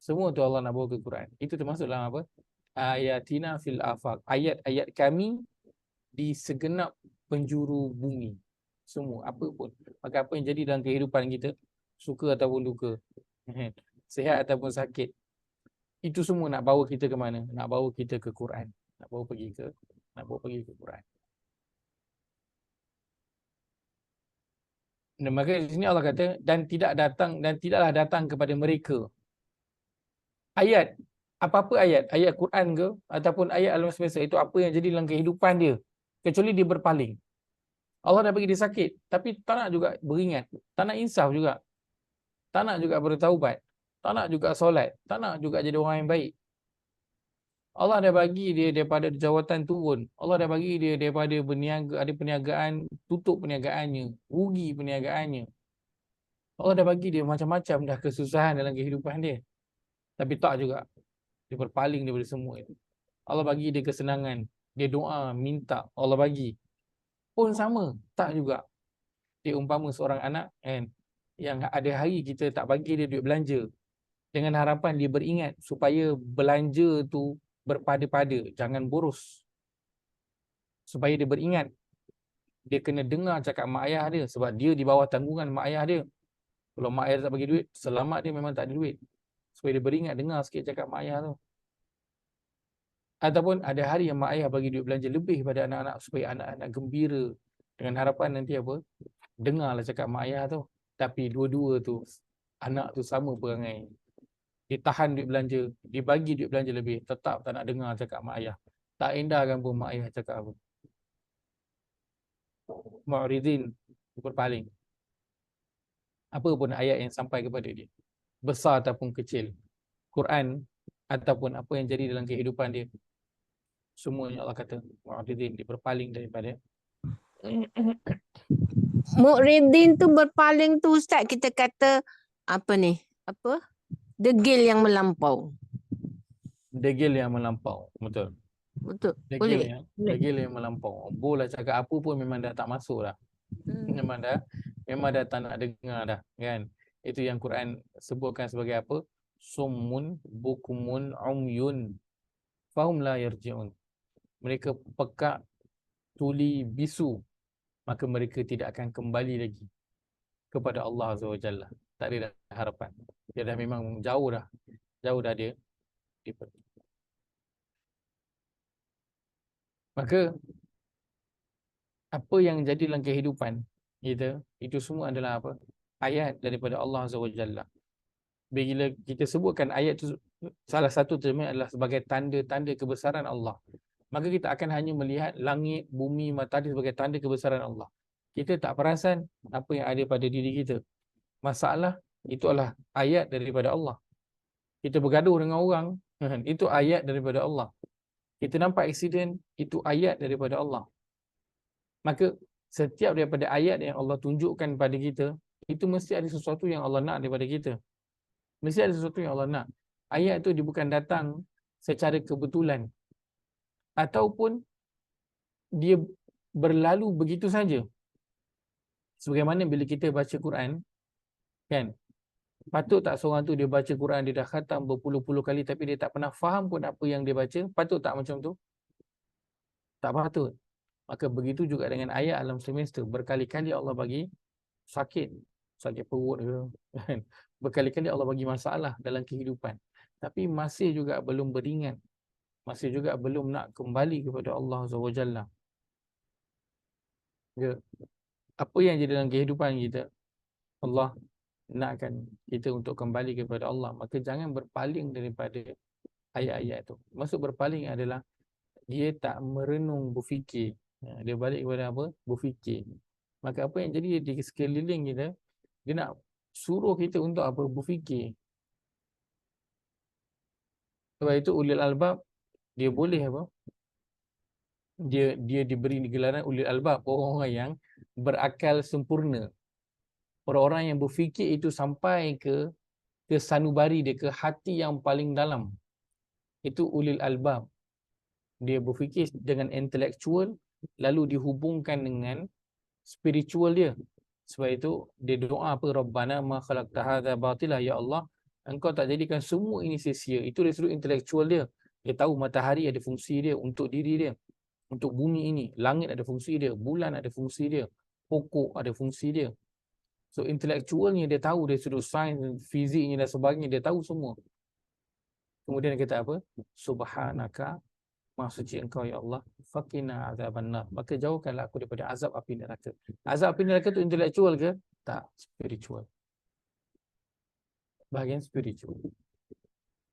Semua tu Allah nak bawa ke Quran. Itu termasuk dalam apa? Ayatina fil afaq. Ayat-ayat kami di segenap penjuru bumi. Semua, apa pun. Maka apa yang jadi dalam kehidupan kita, suka ataupun duka, sihat ataupun sakit, itu semua nak bawa kita ke mana? Nak bawa kita ke Quran. Nak bawa pergi ke Quran. Dan maka di sini Allah kata, dan tidaklah datang kepada mereka ayat, apa-apa ayat, ayat Quran ke ataupun ayat alam semesta, itu apa yang jadi dalam kehidupan dia, kecuali dia berpaling. Allah dah bagi dia sakit, tapi tak nak juga beringat, tak nak insaf juga, tak nak juga bertaubat, tak nak juga solat, tak nak juga jadi orang yang baik. Allah dah bagi dia daripada jawatan turun, Allah dah bagi dia daripada berniaga, ada perniagaan, tutup perniagaannya, rugi perniagaannya. Allah dah bagi dia macam-macam dah kesusahan dalam kehidupan dia. Tapi tak juga, dia berpaling daripada semua itu. Allah bagi dia kesenangan, dia doa, minta, Allah bagi. Pun sama, tak juga. Dia umpama seorang anak kan, yang ada hari kita tak bagi dia duit belanja, dengan harapan dia beringat supaya belanja tu berpada-pada, jangan boros. Supaya dia beringat, dia kena dengar cakap mak ayah dia, sebab dia di bawah tanggungan mak ayah dia. Kalau mak ayah tak bagi duit, selamat dia memang tak ada duit. Supaya dia beringat, dengar sikit cakap mak ayah tu. Ataupun ada hari yang mak ayah bagi duit belanja lebih pada anak-anak, supaya anak-anak gembira, dengan harapan nanti apa? Dengarlah cakap mak ayah tu. Tapi dua-dua tu, anak tu sama perangai. Dia tahan duit belanja, dia bagi duit belanja lebih, tetap tak nak dengar cakap mak ayah. Tak indahkan pun mak ayah cakap apa. Mu'ridin, berpaling. Apa pun ayat yang sampai kepada dia, besar ataupun kecil, Quran ataupun apa yang jadi dalam kehidupan dia, semuanya Allah kata mu'ridin, dia berpaling daripada. Mu'ridin tu berpaling tu Ustaz, kita kata apa ni? Apa? Degil yang melampau. Degil yang melampau, betul. Betul. Boleh. Degil yang melampau. Boleh cakap apa pun memang dah tak masuk lah. Memang dah memang dah tak nak dengar dah kan. Itu yang Quran sebutkan sebagai apa? Summun bukumun umyun fahum la yarji'un. Mereka pekak, tuli, bisu, maka mereka tidak akan kembali lagi kepada Allah Azza wa Jalla. Tak ada dah harapan. Dia dah memang jauh dah dia. Maka apa yang jadi dalam kehidupan kita, itu semua adalah apa? Ayat daripada Allah Azza wa Jalla. Bila kita sebutkan ayat itu, salah satu terjemahan adalah sebagai tanda-tanda kebesaran Allah. Maka kita akan hanya melihat langit, bumi, matahari sebagai tanda kebesaran Allah. Kita tak perasan apa yang ada pada diri kita. Masalah itu adalah ayat daripada Allah. Kita bergaduh dengan orang, itu ayat daripada Allah. Kita nampak aksiden, itu ayat daripada Allah. Maka setiap daripada ayat yang Allah tunjukkan pada kita, itu mesti ada sesuatu yang Allah nak daripada kita. Mesti ada sesuatu yang Allah nak. Ayat itu dia bukan datang secara kebetulan, ataupun dia berlalu begitu saja. Sebagaimana bila kita baca Quran, kan? Patut tak seorang tu dia baca Quran, dia dah khatam berpuluh-puluh kali tapi dia tak pernah faham pun apa yang dia baca? Patut tak macam tu? Tak patut. Maka begitu juga dengan ayat alam semesta. Berkali-kali Allah bagi sakit perut ke, kan? Berkali-kali Allah bagi masalah dalam kehidupan. Tapi masih juga belum beringat. Masih juga belum nak kembali kepada Allah SWT. Ya. Apa yang jadi dalam kehidupan kita, Allah nakkan kita untuk kembali kepada Allah. Maka jangan berpaling daripada ayat-ayat itu. Maksud berpaling adalah dia tak merenung, berfikir. Dia balik kepada apa? Berfikir. Maka apa yang jadi di sekeliling kita, dia nak suruh kita untuk apa? Berfikir. Sebab itu ulil albab, dia boleh apa? Dia diberi gelaran ulil albab, orang-orang yang berakal sempurna. Orang-orang yang berfikir itu sampai ke sanubari dia, ke hati yang paling dalam. Itu ulil albab. Dia berfikir dengan intelektual, lalu dihubungkan dengan spiritual dia. Sebab itu dia doa apa? Rabbana ma khalaqta hadza batila, ya Allah, engkau tak jadikan semua ini sia-sia. Itu dari sudut intelektual dia. Dia tahu matahari ada fungsi dia untuk diri dia, untuk bumi ini. Langit ada fungsi dia, bulan ada fungsi dia, pokok ada fungsi dia. So intelektualnya dia tahu, dari sudut sains, fiziknya dan sebagainya, dia tahu semua. Kemudian dia kata apa? Subhanaka, Maha suci engkau ya Allah, faqina azabannar, maka jauhkanlah aku daripada azab api neraka. Azab api neraka tu intelektual ke? Tak, spiritual. Bahagian spiritual.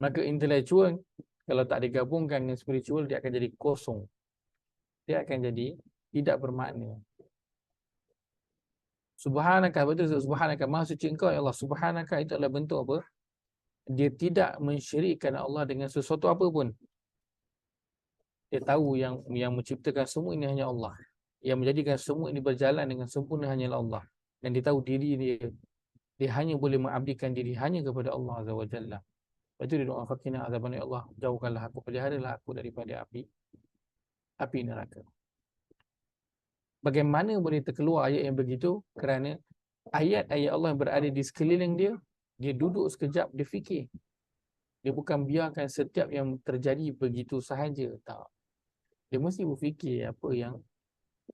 Maka intelektual kalau tak digabungkan dengan spiritual, dia akan jadi kosong. Dia akan jadi tidak bermakna. Subhanaka, betul, subhanaka, Maha suci engkau ya Allah. Subhanaka itu adalah bentuk apa? Dia tidak mensyirikkan Allah dengan sesuatu apa pun. Dia tahu yang menciptakan semua ini hanya Allah. Yang menjadikan semua ini berjalan dengan sempurna hanyalah Allah. Dan dia tahu diri dia hanya boleh mengabdikan diri hanya kepada Allah Azza wa Jalla. Lepas tu dia doa, faqina azaban, ya Allah, jauhkanlah aku, peliharalah aku daripada api neraka. Bagaimana boleh terkeluar ayat yang begitu? Kerana ayat-ayat Allah yang berada di sekeliling dia, dia duduk sekejap, dia fikir. Dia bukan biarkan setiap yang terjadi begitu sahaja. Tak. Dia mesti berfikir apa yang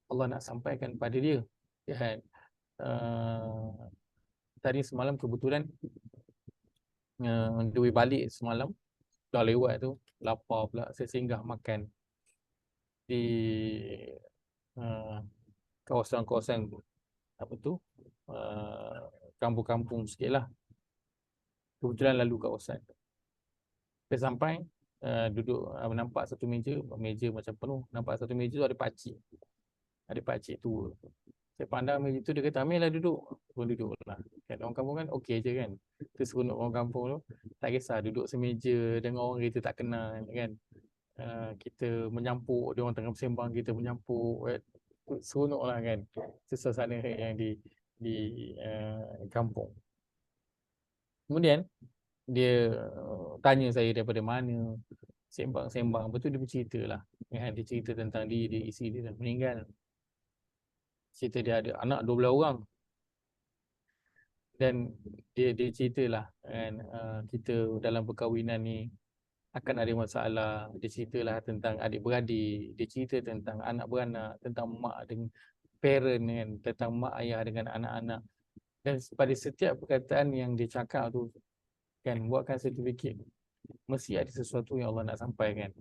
Allah nak sampaikan pada dia. Kan? Tadi semalam kebetulan on the way balik semalam, dah lewat tu, lapar pula, saya singgah makan di kawasan-kawasan apa tu, kampung-kampung sikit lah. Kebetulan lalu kawasan. Saya sampai duduk, nampak satu meja macam penuh. Nampak satu meja tu ada pakcik. Ada pakcik tua. Saya pandang meja tu, dia kata, ambillah duduk. Pun duduk lah. Kan, orang kampung kan okey je kan. Itu seronok orang kampung tu. Tak kisah duduk semeja dengan orang kita tak kenal kan. Kita menyampuk, dia orang tengah bersembang, kita menyampuk. Seronok lah kan. Suasana yang di kampung. Kemudian dia tanya saya daripada mana, sembang-sembang. Lepas tu dia bercerita lah. Dia cerita tentang dia, isteri dia dah meninggal. Cerita dia ada anak 12 orang. Dan dia ceritalah kan, kita dalam perkahwinan ni akan ada masalah. Dia ceritalah tentang adik-beradik, dia cerita tentang anak beranak, tentang mak dengan parent kan, tentang mak ayah dengan anak-anak. Dan pada setiap perkataan yang dia cakap tu kan, buatkan saya terfikir mesti ada sesuatu yang Allah nak sampaikan.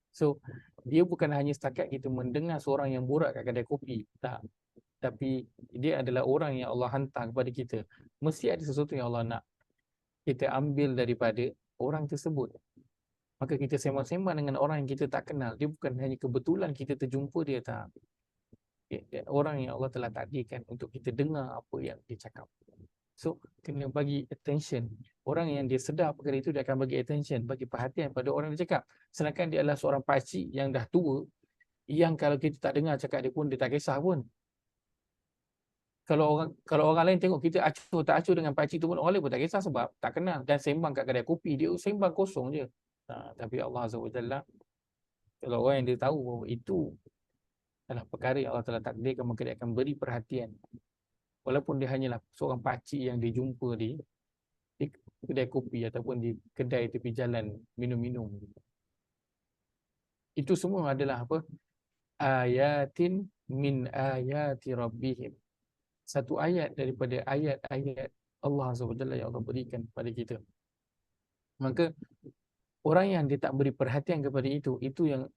So dia bukan hanya setakat kita mendengar seorang yang borak kat kedai kopi, tak. Tapi dia adalah orang yang Allah hantar kepada kita. Mesti ada sesuatu yang Allah nak kita ambil daripada orang tersebut. Maka kita sembang-sembang dengan orang yang kita tak kenal. Dia bukan hanya kebetulan kita terjumpa dia, tak. Dia orang yang Allah telah takdirkan untuk kita dengar apa yang dia cakap. So kena bagi attention. Orang yang dia sedar perkara itu, dia akan bagi attention, bagi perhatian pada orang yang dia cakap. Sedangkan dia adalah seorang pakcik yang dah tua, yang kalau kita tak dengar cakap dia pun dia tak kisah pun. Kalau orang lain tengok kita acuh tak acuh dengan pakcik tu pun, orang lain pun tak kisah sebab tak kenal. Dan sembang kat kedai kopi, dia sembang kosong je. Tapi Allah Azza wa Jalla, kalau orang yang dia tahu bahawa itu adalah perkara yang Allah telah takdirkan, maka dia akan beri perhatian. Walaupun dia hanyalah seorang pakcik yang dia jumpa di kedai kopi ataupun di kedai tepi jalan minum-minum. Itu semua adalah apa? Ayatin min ayati rabbihim. Satu ayat daripada ayat-ayat Allah SWT yang Allah berikan kepada kita. Maka orang yang dia tak beri perhatian kepada itu yang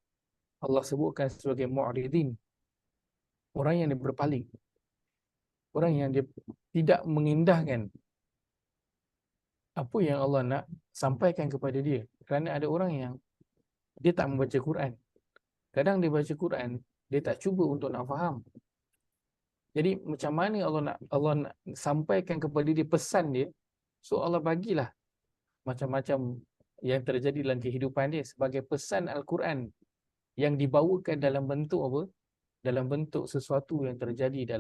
Allah sebutkan sebagai mu'ridin. Orang yang dia berpaling. Orang yang dia tidak mengindahkan apa yang Allah nak sampaikan kepada dia. Kerana ada orang yang dia tak membaca Quran. Kadang dia baca Quran, dia tak cuba untuk nak faham. Jadi macam mana Allah nak sampaikan kepada dia pesan dia. So Allah bagilah macam-macam yang terjadi dalam kehidupan dia sebagai pesan Al-Quran yang dibawakan dalam bentuk apa? Dalam bentuk sesuatu yang terjadi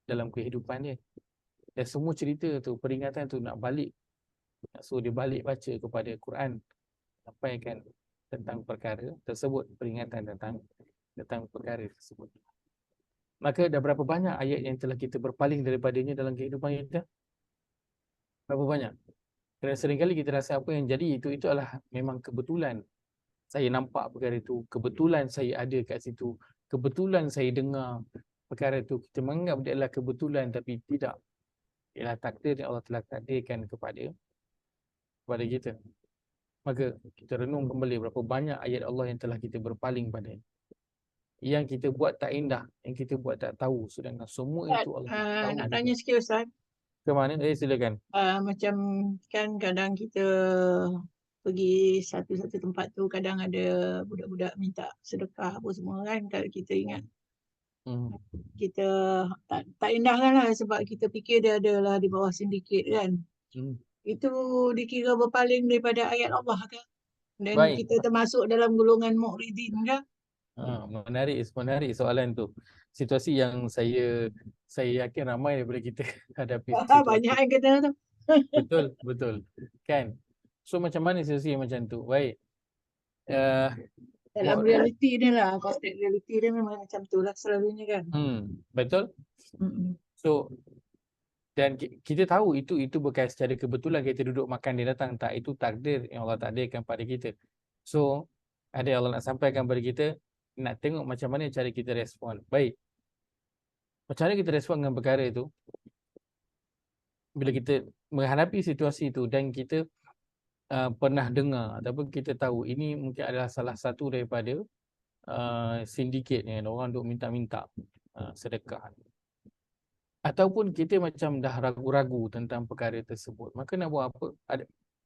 dalam kehidupan dia. Dan semua cerita tu, peringatan tu nak balik. So dia balik baca kepada Quran, sampaikan tentang perkara tersebut, peringatan tentang perkara tersebut. Maka dah berapa banyak ayat yang telah kita berpaling daripadanya dalam kehidupan kita? Berapa banyak? Kerana seringkali kita rasa apa yang jadi itu adalah memang kebetulan. Saya nampak perkara itu, kebetulan saya ada kat situ, kebetulan saya dengar perkara itu. Kita menganggap dia adalah kebetulan, tapi tidak. Ialah takdir yang Allah telah takdirkan kepada kita. Maka kita renung kembali berapa banyak ayat Allah yang telah kita berpaling padanya. Yang kita buat tak indah, yang kita buat tak tahu, sedangkan semua Ustaz, itu Allah tahu. nak tanya sikit Ustaz. Ke mana? Silakan. Macam kan kadang kita pergi satu-satu tempat tu, kadang ada budak-budak minta sedekah apa semua kan. Kalau kita ingat, kita tak indahkan lah sebab kita fikir dia adalah di bawah sindiket kan. Itu dikira berpaling daripada ayat Allah ke? Dan Baik. kita termasuk dalam golongan mu'ridin ke? Menarik soalan tu. Situasi yang saya yakin ramai daripada kita hadapi situasi. Banyak yang kata tu. Betul. Kan? So macam mana situasi macam tu? Baik. Dalam realiti dia lah, konteks realiti dia memang macam tu lah selalunya kan. Betul. So dan kita tahu itu bukan secara kebetulan kita duduk makan dia datang, tak. Itu takdir yang Allah takdirkan pada kita. So ada yang Allah nak sampaikan pada kita, nak tengok macam mana cara kita respon. Baik. Macam mana kita respon dengan perkara itu? Bila kita menghadapi situasi itu dan kita pernah dengar ataupun kita tahu ini mungkin adalah salah satu daripada sindiket yang orang duk minta-minta sedekah. Ataupun kita macam dah ragu-ragu tentang perkara tersebut. Maka nak buat apa?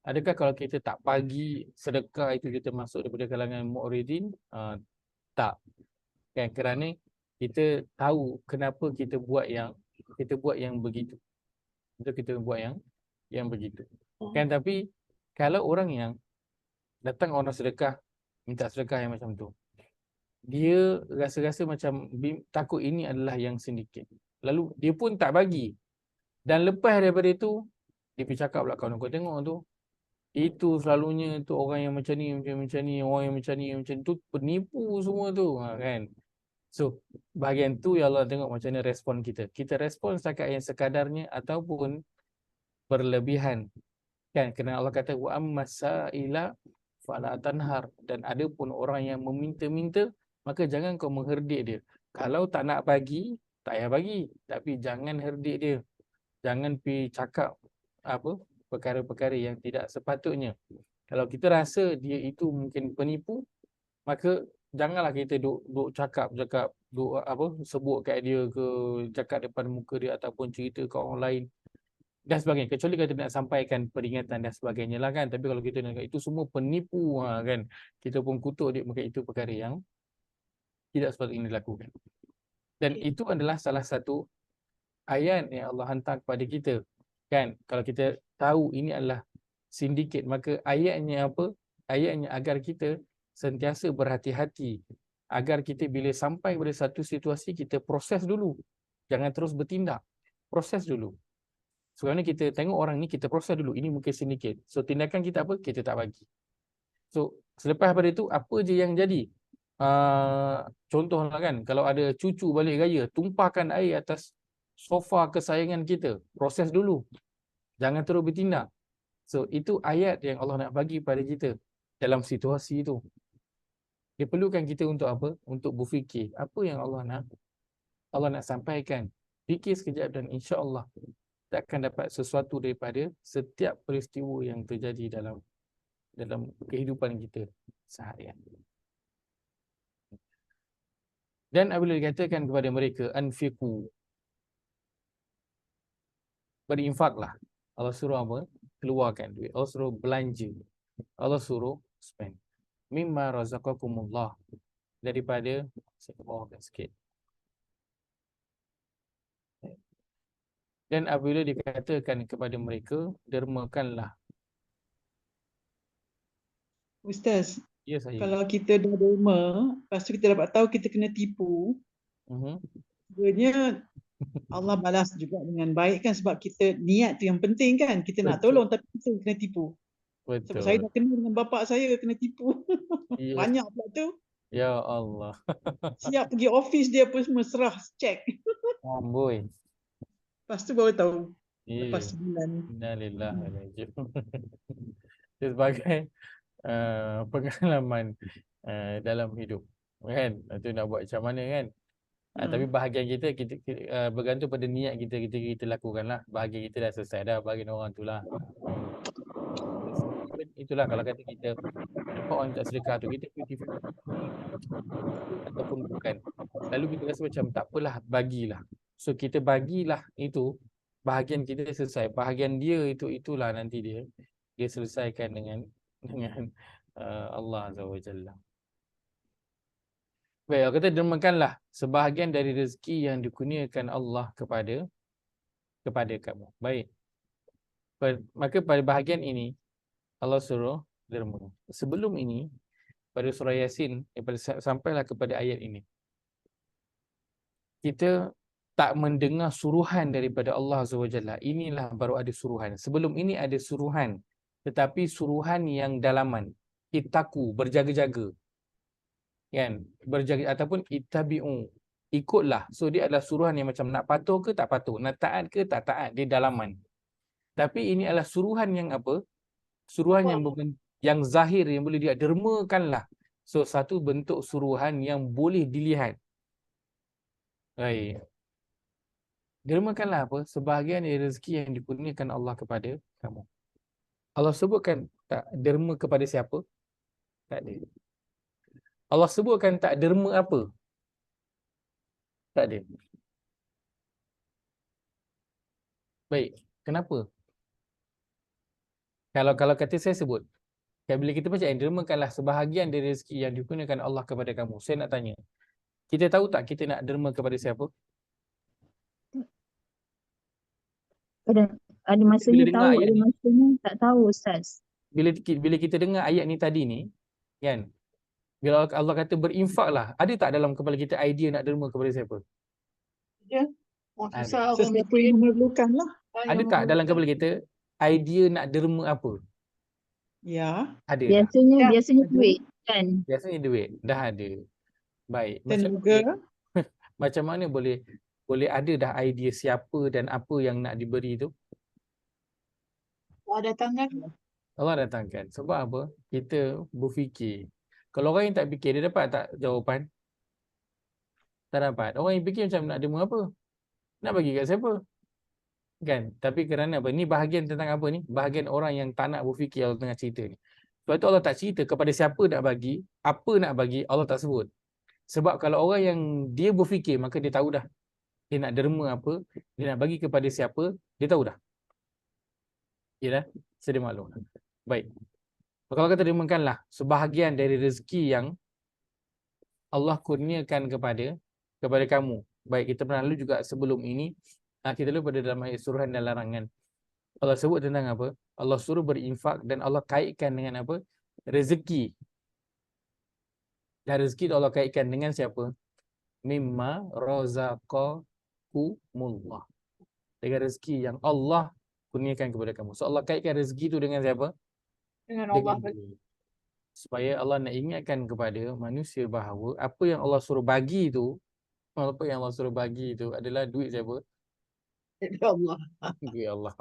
Adakah kalau kita tak bagi sedekah itu kita masuk daripada kalangan mu'ridin? Tak. Kan, kerana kita tahu kenapa kita buat yang begitu. Kita buat yang begitu. Kan, tapi kalau orang yang datang orang sedekah, minta sedekah yang macam tu, dia rasa-rasa macam takut ini adalah yang sindiket. Lalu dia pun tak bagi. Dan lepas daripada itu, dia pergi cakap pula, kawan kau tengok tu, itu selalunya tu orang yang macam ni, orang yang macam ni tu penipu semua tu, kan. So, bahagian tu ya Allah tengok macam mana respon kita. Kita respon setakat yang sekadarnya ataupun berlebihan. Kan? Kerana Allah kata wa ammasaila fala tanhar, dan ada pun orang yang meminta-minta, maka jangan kau mengherdik dia. Kalau tak nak bagi, tak payah bagi, tapi jangan herdik dia. Jangan pi cakap apa perkara-perkara yang tidak sepatutnya. Kalau kita rasa dia itu mungkin penipu, maka janganlah kita duk cakap duk apa sebut kat dia ke, cakap depan muka dia ataupun cerita ke orang lain dan sebagainya, kecuali kita nak sampaikan peringatan dan sebagainya lah kan. Tapi kalau kita nak itu semua penipu kan, kita pun kutuk dia, maka itu perkara yang tidak sepatutnya dilakukan. Dan itu adalah salah satu ayat yang Allah hantar kepada kita kan. Kalau kita tahu ini adalah sindiket, maka ayatnya apa? Ayatnya agar kita sentiasa berhati-hati, agar kita bila sampai pada satu situasi kita proses dulu, jangan terus bertindak, proses dulu. Sekarang ni kita tengok orang ni, kita proses dulu, ini mungkin sindiket. So tindakan kita apa? Kita tak bagi. So selepas pada itu apa je yang jadi? Contohlah kan, kalau ada cucu balik raya, tumpahkan air atas sofa kesayangan kita, proses dulu, jangan terus bertindak. So itu ayat yang Allah nak bagi pada kita dalam situasi itu. Dia perlukan kita untuk apa? Untuk berfikir apa yang Allah nak sampaikan. Fikir sekejap dan insya-Allah kita akan dapat sesuatu daripada setiap peristiwa yang terjadi dalam kehidupan kita seharian. Dan apabila dikatakan kepada mereka anfiqu, berinfaklah. Allah suruh apa? Keluarkan duit. Allah suruh belanja. Allah suruh spend. Mimma razaqakumullah, daripada, saya bawahkan sikit. Dan apabila dikatakan kepada mereka, dermakanlah. Ustaz, Ya saya. kalau kita dah derma, lepas tu kita dapat tahu kita kena tipu, sebenarnya Allah balas juga dengan baik kan, sebab kita niat tu yang penting kan. Kita nak Betul. tolong tapi kita kena tipu. Betul. Sebab saya dah kena dengan bapak saya kena tipu. Ya. Banyak pula tu. Ya Allah. Siap pergi office dia pun semua serah cek. Amboi. Lepas tu baru tahu. Ya. Lepas sebulan. Innalillahi wa inna ilaihi raji'un. Sebagai pengalaman dalam hidup kan, itu nak buat macam mana kan. Tapi bahagian kita bergantung pada niat kita lakukanlah. Bahagian kita dah selesai dah, bahagian orang tu lah. Itulah kalau kata kita nampak orang tak sedekah tu, kita 50-50 ataupun bukan. Lalu kita rasa macam tak apalah, bagilah. So kita bagilah, itu bahagian kita selesai. Bahagian dia itulah nanti dia selesaikan dengan Allah Azza wa Jalla. Baik, Allah kata dermakanlah sebahagian dari rezeki yang dikurniakan Allah kepada kamu. Baik. Maka pada bahagian ini Allah suruh derma. Sebelum ini pada surah Yasin, sampailah kepada ayat ini, kita tak mendengar suruhan daripada Allah Azza wa Jalla. Inilah baru ada suruhan. Sebelum ini ada suruhan, tetapi suruhan yang dalaman. Ittaqu, berjaga-jaga. Kan? Berjaga ataupun ittabi'u, ikutlah. So dia adalah suruhan yang macam nak patuh ke tak patuh, nak taat ke tak taat, dia dalaman. Tapi ini adalah suruhan yang apa? Suruhan yang zahir, yang boleh dia dermakanlah. So satu bentuk suruhan yang boleh dilihat. Baik. Dermakanlah apa? Sebahagian dari rezeki yang dikurniakan Allah kepada kamu. Allah sebutkan tak derma kepada siapa? Tak ada. Allah sebutkan tak derma apa? Tak ada. Baik, kenapa? Kalau kata saya sebut, bila kita baca dermakanlah sebahagian dari rezeki yang dikurniakan Allah kepada kamu, saya nak tanya, kita tahu tak kita nak derma kepada siapa? Ada masanya tahu, ada masanya tak tahu, Ustaz. Bila kita dengar ayat ni tadi ni, kan? Bila Allah kata berinfaklah, ada tak dalam kepala kita idea nak derma kepada siapa? Ya. Sesiapa yang memerlukan lah. Ada tak dalam kepala kita idea nak derma apa? Ya. Ada. Biasanya duit kan? Biasanya duit. Dah ada. Baik. Tenaga. Macam mana boleh ada dah idea siapa dan apa yang nak diberi tu? Allah datangkan. Allah datangkan. Sebab apa? Kita berfikir. Kalau orang yang tak fikir, dia dapat tak jawapan? Tak dapat. Orang yang fikir macam nak demo apa? Nak bagi kat siapa? Kan? Tapi kerana apa? Ni bahagian tentang apa ni? Bahagian orang yang tak nak berfikir Allah tengah cerita ni. Sebab tu Allah tak cerita kepada siapa nak bagi, apa nak bagi, Allah tak sebut. Sebab kalau orang yang dia berfikir, maka dia tahu dah. Dia nak derma apa, dia nak bagi kepada siapa, dia tahu dah. Yalah, sedia maklum. Baik. Kalau kata dermakanlah sebahagian dari rezeki yang Allah kurniakan kepada kamu. Baik, kita pernah lalu juga sebelum ini, kita lalu pada dalam ayat suruhan dan larangan. Allah sebut tentang apa? Allah suruh berinfak dan Allah kaitkan dengan apa? Rezeki. Dan rezeki itu Allah kaitkan dengan siapa? Mimma razaqakumullah. Dengan rezeki yang Allah kurniakan kepada kamu. So Allah kaitkan rezeki itu dengan siapa? Dengan Allah. Supaya Allah nak ingatkan kepada manusia bahawa apa yang Allah suruh bagi itu, apa yang Allah suruh bagi itu adalah duit siapa? Ya Allah. Duit Allah.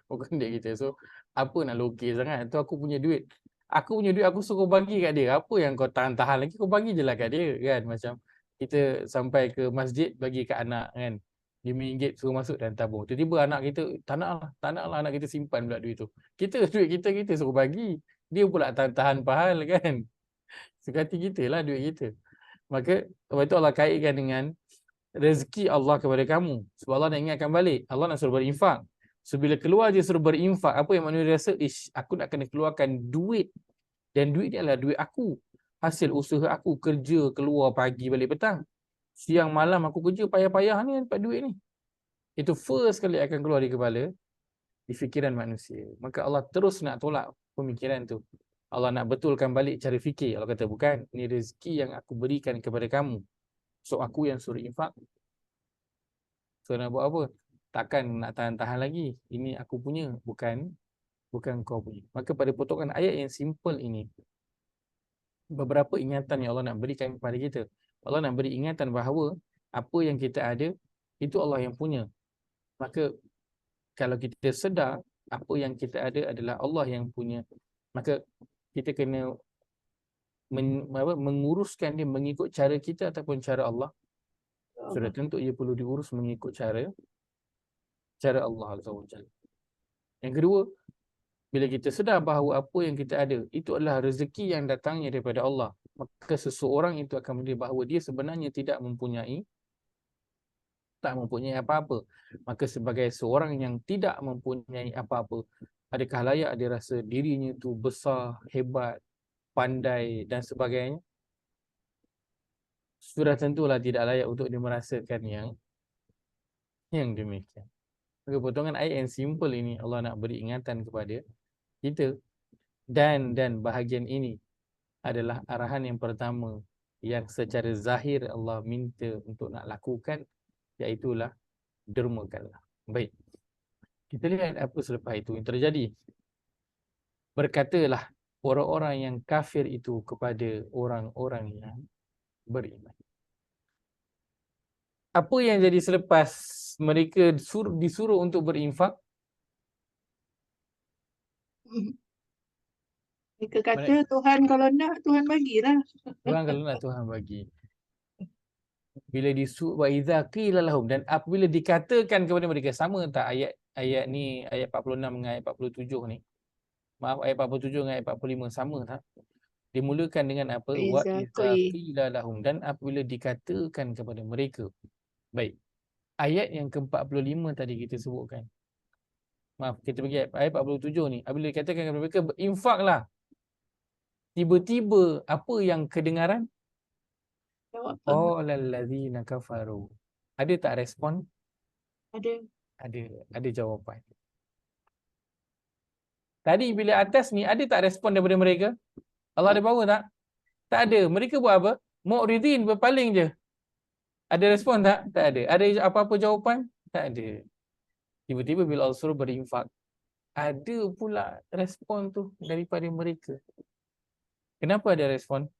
Bukan duit kita. So apa nak lokis sangat? Tu aku punya duit. Aku punya duit aku suruh bagi kat dia. Apa yang kau tahan-tahan lagi? Kau bagi je lah kat dia kan. Macam kita sampai ke masjid bagi kat anak kan. RM5 suruh masuk dan tabung. Tiba-tiba anak kita tak nak lah anak kita simpan pula duit tu. Duit kita suruh bagi. Dia pula tahan-tahan pahal kan. Sekati kita lah duit kita. Maka sebab itu Allah kaitkan dengan rezeki Allah kepada kamu. Sebab Allah nak ingatkan balik. Allah nak suruh berinfak. So bila keluar dia suruh berinfak, apa yang manusia rasa? Aku nak kena keluarkan duit. Dan duit ni adalah duit aku. Hasil usaha aku kerja keluar pagi balik petang. Siang malam aku kerja payah-payah ni dapat duit ni. Itu first kali akan keluar di kepala, di fikiran manusia. Maka Allah terus nak tolak pemikiran tu. Allah nak betulkan balik cara fikir. Allah kata bukan, ni rezeki yang aku berikan kepada kamu. So aku yang suruh infak. So nak buat apa? Takkan nak tahan-tahan lagi. Ini aku punya, bukan kau punya. Maka pada potongan ayat yang simple ini, beberapa ingatan yang Allah nak berikan kepada kita. Allah nak beri ingatan bahawa apa yang kita ada, itu Allah yang punya. Maka kalau kita sedar apa yang kita ada adalah Allah yang punya, maka kita kena menguruskan dia mengikut cara kita ataupun cara Allah. Sudah tentu ia perlu diurus mengikut cara Allah Azza wa Jalla. Yang kedua, bila kita sedar bahawa apa yang kita ada itu adalah rezeki yang datangnya daripada Allah, maka seseorang itu akan melihat bahawa dia sebenarnya tak mempunyai apa-apa. Maka sebagai seorang yang tidak mempunyai apa-apa, adakah layak dia rasa dirinya tu besar, hebat, pandai dan sebagainya? Sudah tentulah tidak layak untuk dia merasakan yang demikian. Maka potongan ayat yang simple ini Allah nak beri ingatan kepada kita, dan bahagian ini adalah arahan yang pertama yang secara zahir Allah minta untuk nak lakukan, iaitulah dermakanlah. Baik, kita lihat apa selepas itu yang terjadi. Berkatalah orang-orang yang kafir itu kepada orang-orang yang beriman. Apa yang jadi selepas mereka disuruh untuk berinfak? Mereka kata Tuhan kalau nak, Tuhan bagilah. Tuhan kalau nak, Tuhan bagi. Bila disuruh wa idza qila lahum, dan apabila dikatakan kepada mereka, sama tak ayat ni, ayat 46 dengan ayat 47 ni? Maaf, ayat 47 dengan ayat 45 sama tak? Dimulakan dengan apa? Wa idza qila lahum, dan apabila dikatakan kepada mereka. Baik. Ayat yang ke-45 tadi kita sebutkan. Maaf, kita pergi ayat 47 ni. Apabila dikatakan kepada mereka, berinfaklah. Tiba-tiba apa yang kedengaran? Qulallazina kafaru. Ada tak respon? Ada jawapan. Tadi bila atas ni ada tak respon daripada mereka? Allah ada power tak? Tak ada. Mereka buat apa? Mu'ridin, berpaling je. Ada respon tak? Tak ada. Ada apa-apa jawapan? Tak ada. Tiba-tiba bila Allah suruh berinfak, ada pula respon tu daripada mereka. Kenapa ada respon?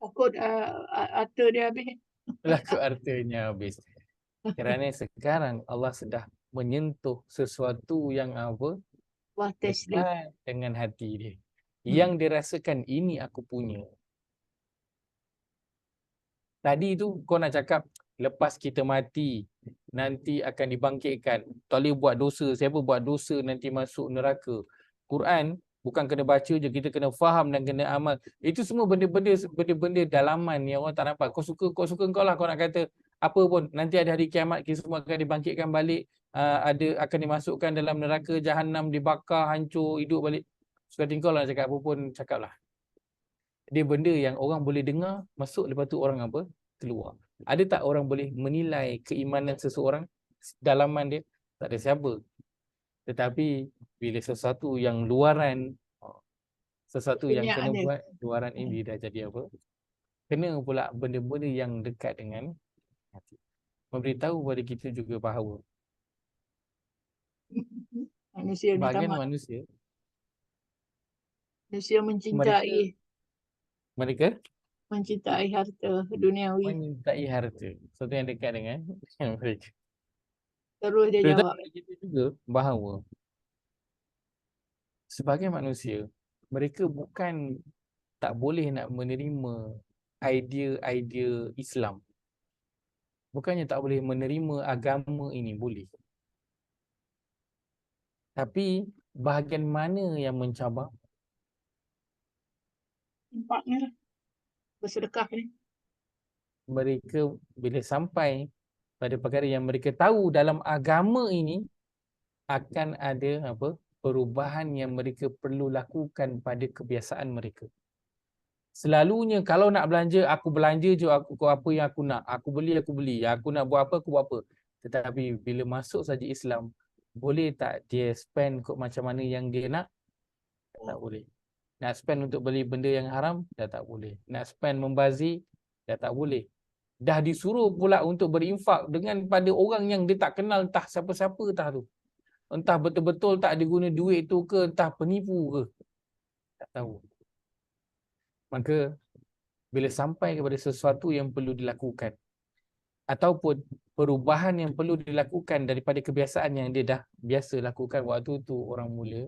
Takut harta dia habis. Laku hartanya habis. Kerana sekarang Allah sudah menyentuh sesuatu yang apa? Wah, taslim. Dekat dengan hati dia. Yang dirasakan ini aku punya. Tadi tu kau nak cakap lepas kita mati nanti akan dibangkitkan. Tak boleh buat dosa. Siapa buat dosa nanti masuk neraka. Quran bukan kena baca je, kita kena faham dan kena amal. Itu semua benda-benda dalaman yang orang tak nampak. Kau suka kau lah kau nak kata apa pun. Nanti ada hari kiamat kita semua akan dibangkitkan balik. Akan dimasukkan dalam neraka Jahannam, dibakar, hancur, hidup balik. Suka tinggal lah cakap apa pun cakap lah. Dia benda yang orang boleh dengar, masuk, lepas tu orang apa? Keluar. Ada tak orang boleh menilai keimanan seseorang dalaman dia? Tak ada siapa. Tetapi bila sesuatu yang luaran, sesuatu yang kena Kenyaan dia. buat, luaran ini dah jadi apa? Kena pula benda-benda yang dekat dengan hati. Memberitahu pada kita juga bahawa Manusia ni bahagian tamak. manusia, Manusia mencintai mereka harta duniawi. menyintai harta. Sesuatu yang dekat dengan mereka. Terus dia Beritahu jawab. pada kita juga bahawa sebagai manusia, mereka bukan tak boleh nak menerima idea-idea Islam. Bukannya tak boleh menerima agama ini, boleh. Tapi bahagian mana yang mencabar? Nampaknya lah. Bersedekah ni. Mereka bila sampai pada perkara yang mereka tahu dalam agama ini akan ada apa? Perubahan yang mereka perlu lakukan pada kebiasaan mereka. Selalunya kalau nak belanja, aku belanja je aku apa yang aku nak. Aku beli. Aku nak buat apa, aku buat apa. Tetapi bila masuk saja Islam, boleh tak dia spend kot macam mana yang dia nak? Tak boleh. Nak spend untuk beli benda yang haram? Dah tak boleh. Nak spend membazir? Dah tak boleh. Dah disuruh pula untuk berinfak dengan pada orang yang dia tak kenal, entah siapa-siapa entah tu. Entah betul-betul tak ada guna duit tu ke, entah penipu ke. Tak tahu. Maka bila sampai kepada sesuatu yang perlu dilakukan ataupun perubahan yang perlu dilakukan daripada kebiasaan yang dia dah biasa lakukan waktu tu, orang mula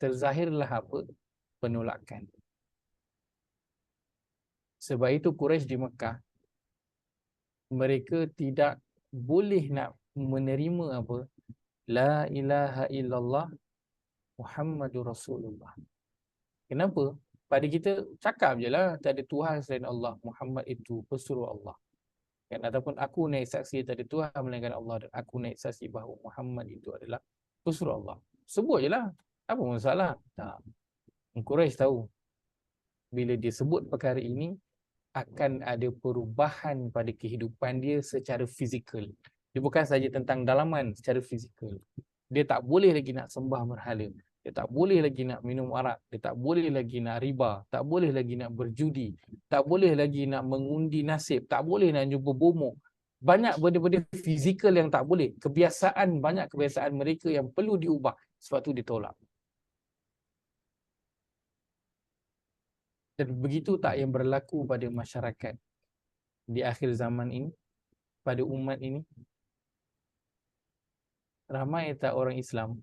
terzahirlah apa? Penolakan. Sebab itu Quraisy di Mekah, mereka tidak boleh nak menerima apa? La ilaha illallah Muhammadur Rasulullah. Kenapa? Pada kita cakap je lah, tak ada Tuhan selain Allah, Muhammad itu pesuruh Allah. Kan? Ataupun aku naik saksi tak ada Tuhan melainkan Allah, dan aku naik saksi bahawa Muhammad itu adalah pesuruh Allah. Sebut je lah. Apa masalah? Tak. Quraisy tahu bila dia sebut perkara ini akan ada perubahan pada kehidupan dia secara fizikal. Dia bukan saja tentang dalaman, secara fizikal. Dia tak boleh lagi nak sembah berhala. Dia tak boleh lagi nak minum arak. Dia tak boleh lagi nak riba. Tak boleh lagi nak berjudi. Tak boleh lagi nak mengundi nasib. Tak boleh nak jumpa bomoh. Banyak benda-benda fizikal yang tak boleh. Banyak kebiasaan mereka yang perlu diubah. Sebab tu ditolak. Dan begitu tak yang berlaku pada masyarakat di akhir zaman ini, pada umat ini? Ramai tak orang Islam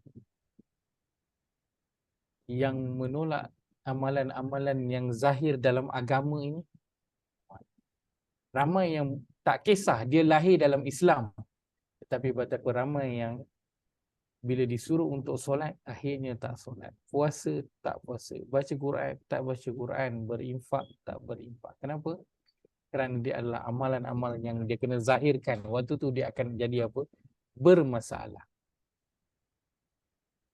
yang menolak amalan-amalan yang zahir dalam agama ini? Ramai yang tak kisah dia lahir dalam Islam, tetapi betapa ramai yang bila disuruh untuk solat, akhirnya tak solat. Puasa, tak puasa. Baca Quran, tak baca Quran. Berinfak, tak berinfak. Kenapa? Kerana dia adalah amalan-amalan yang dia kena zahirkan. Waktu tu dia akan jadi apa? Bermasalah.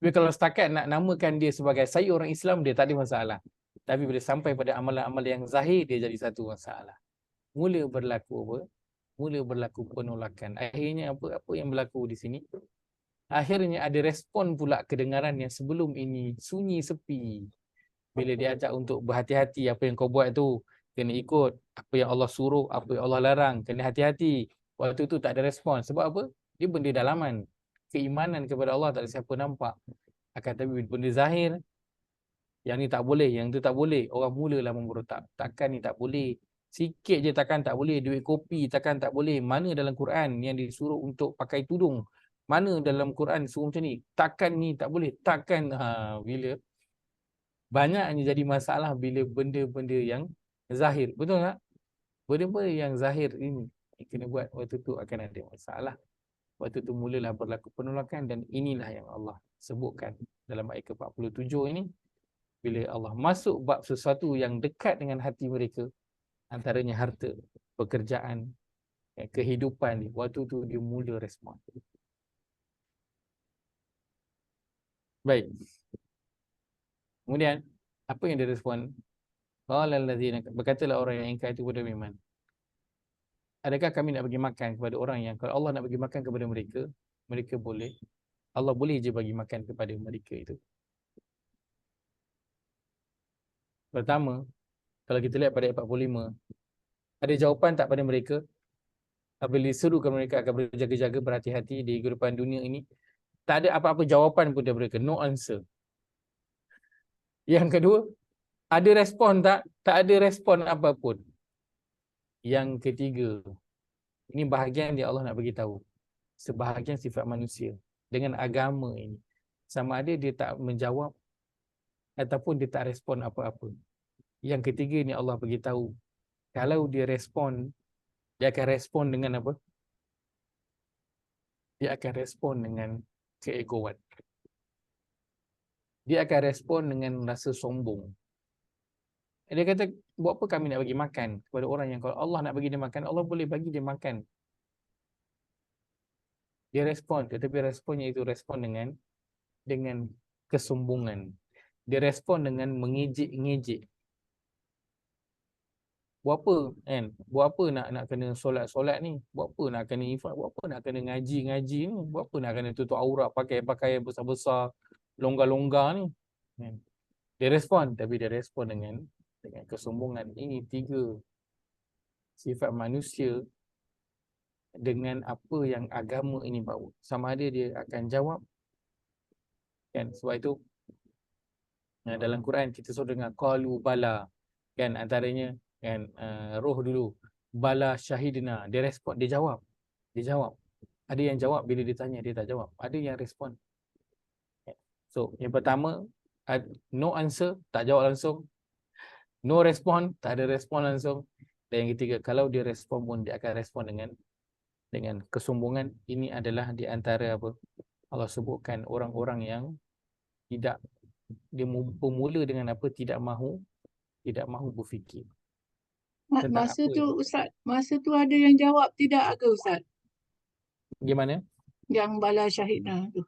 Tapi kalau setakat nak namakan dia sebagai saya orang Islam, dia tak ada masalah. Tapi bila sampai pada amalan-amalan yang zahir, dia jadi satu masalah. Mula berlaku apa? Mula berlaku penolakan. Akhirnya apa yang berlaku di sini? Akhirnya ada respon pula kedengaran yang sebelum ini sunyi sepi. Bila diajak untuk berhati-hati, apa yang kau buat tu kena ikut, apa yang Allah suruh, apa yang Allah larang, kena hati-hati. Waktu tu tak ada respon. Sebab apa? Dia benda dalaman. Keimanan kepada Allah tak ada siapa nampak. Akan tapi benda zahir, Yang ni tak boleh, yang tu tak boleh. Orang mulalah memberontak. Takkan ni tak boleh. Sikit je takkan tak boleh. Duit kopi takkan tak boleh. Mana dalam Quran yang disuruh untuk pakai tudung? Mana dalam Quran suruh macam ni? Takkan ni tak boleh. Takkan bila banyaknya jadi masalah bila benda-benda yang zahir. Betul tak? Benda-benda yang zahir ini kena buat, waktu tu akan ada masalah. Waktu tu mulalah berlaku penolakan, dan inilah yang Allah sebutkan dalam ayat ke-47 ini. Bila Allah masuk bab sesuatu yang dekat dengan hati mereka, antaranya harta, pekerjaan, kehidupan, waktu tu dia mula respon. Baik. Kemudian apa yang dia respon? Berkatalah orang yang ingkar itu kepada iman, adakah kami nak bagi makan kepada orang yang kalau Allah nak bagi makan kepada mereka, mereka boleh, Allah boleh je bagi makan kepada mereka itu. Pertama, kalau kita lihat pada ayat 45, ada jawapan tak pada mereka? Apabila diserukan mereka akan berjaga-jaga, berhati-hati di kehidupan dunia ini, tak ada apa-apa jawapan pun dari mereka, no answer. Yang kedua, ada respon tak? Tak ada respon apapun. Yang ketiga, ini bahagian yang Allah nak bagi tahu. Sebahagian sifat manusia dengan agama ini, sama ada dia tak menjawab ataupun dia tak respon apa-apa. Yang ketiga ni Allah bagi tahu, kalau dia respon, dia akan respon dengan apa? Dia akan respon dengan keegoan. Dia akan respon dengan rasa sombong. Dia kata, buat apa kami nak bagi makan kepada orang yang kalau Allah nak bagi dia makan, Allah boleh bagi dia makan. Dia respon, tetapi responnya itu respon dengan kesombongan. Dia respon dengan mengejek-ngejek. Buat apa kan? Buat apa nak kena solat-solat ni? Buat apa nak kena infak? Buat apa nak kena ngaji-ngaji ni? Buat apa nak kena tutup aurat, pakai pakaian besar-besar, longgar-longgar ni? Kan? Dia respon, tapi dia respon dengan kesombongan. Ini 3 sifat manusia dengan apa yang agama ini bawa. Sama ada dia akan jawab, kan? Sebab itu dalam Quran kita suruh dengar qalu bala, kan, antaranya kan, roh dulu bala syahidna, dia respon, dia jawab. Ada yang jawab bila ditanya, dia tak jawab. Ada yang respon. So yang pertama, no answer, tak jawab langsung. No respon, tak ada respon langsung. Dan yang ketiga, kalau dia respon pun dia akan respon dengan kesombongan. Ini adalah di antara apa Allah sebutkan orang-orang yang tidak, dia bermula dengan apa, tidak mahu berfikir. Masa tu Ustaz, masa tu ada yang jawab tidak ke Ustaz? Gimana? Yang bala syahidna tu.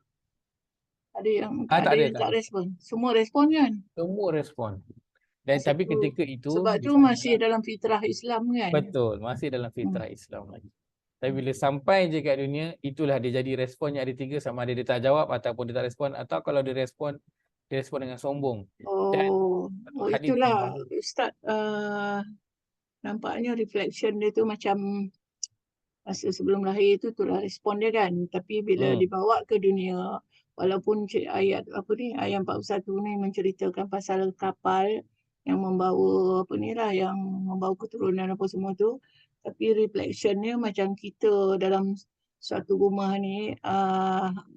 Ada yang tak ada ada, yang tak respon. Semua respon kan? Semua respon. Dan Masa tapi tu, ketika itu sebab di tu sana, masih dalam fitrah Islam kan? betul, masih dalam fitrah Islam lagi. Tapi bila sampai je kat dunia, itulah dia jadi responnya ada 3, sama ada dia tak jawab ataupun dia tak respon, atau kalau dia respon dengan sombong. Dan hadis itulah yang Ustaz, nampaknya reflection dia tu macam masa sebelum lahir tu itulah respon dia kan. Tapi bila dibawa ke dunia, walaupun ayat 41 ni menceritakan pasal kapal yang membawa yang membawa keturunan apa semua tu, tapi reflectionnya macam kita dalam suatu rumah ni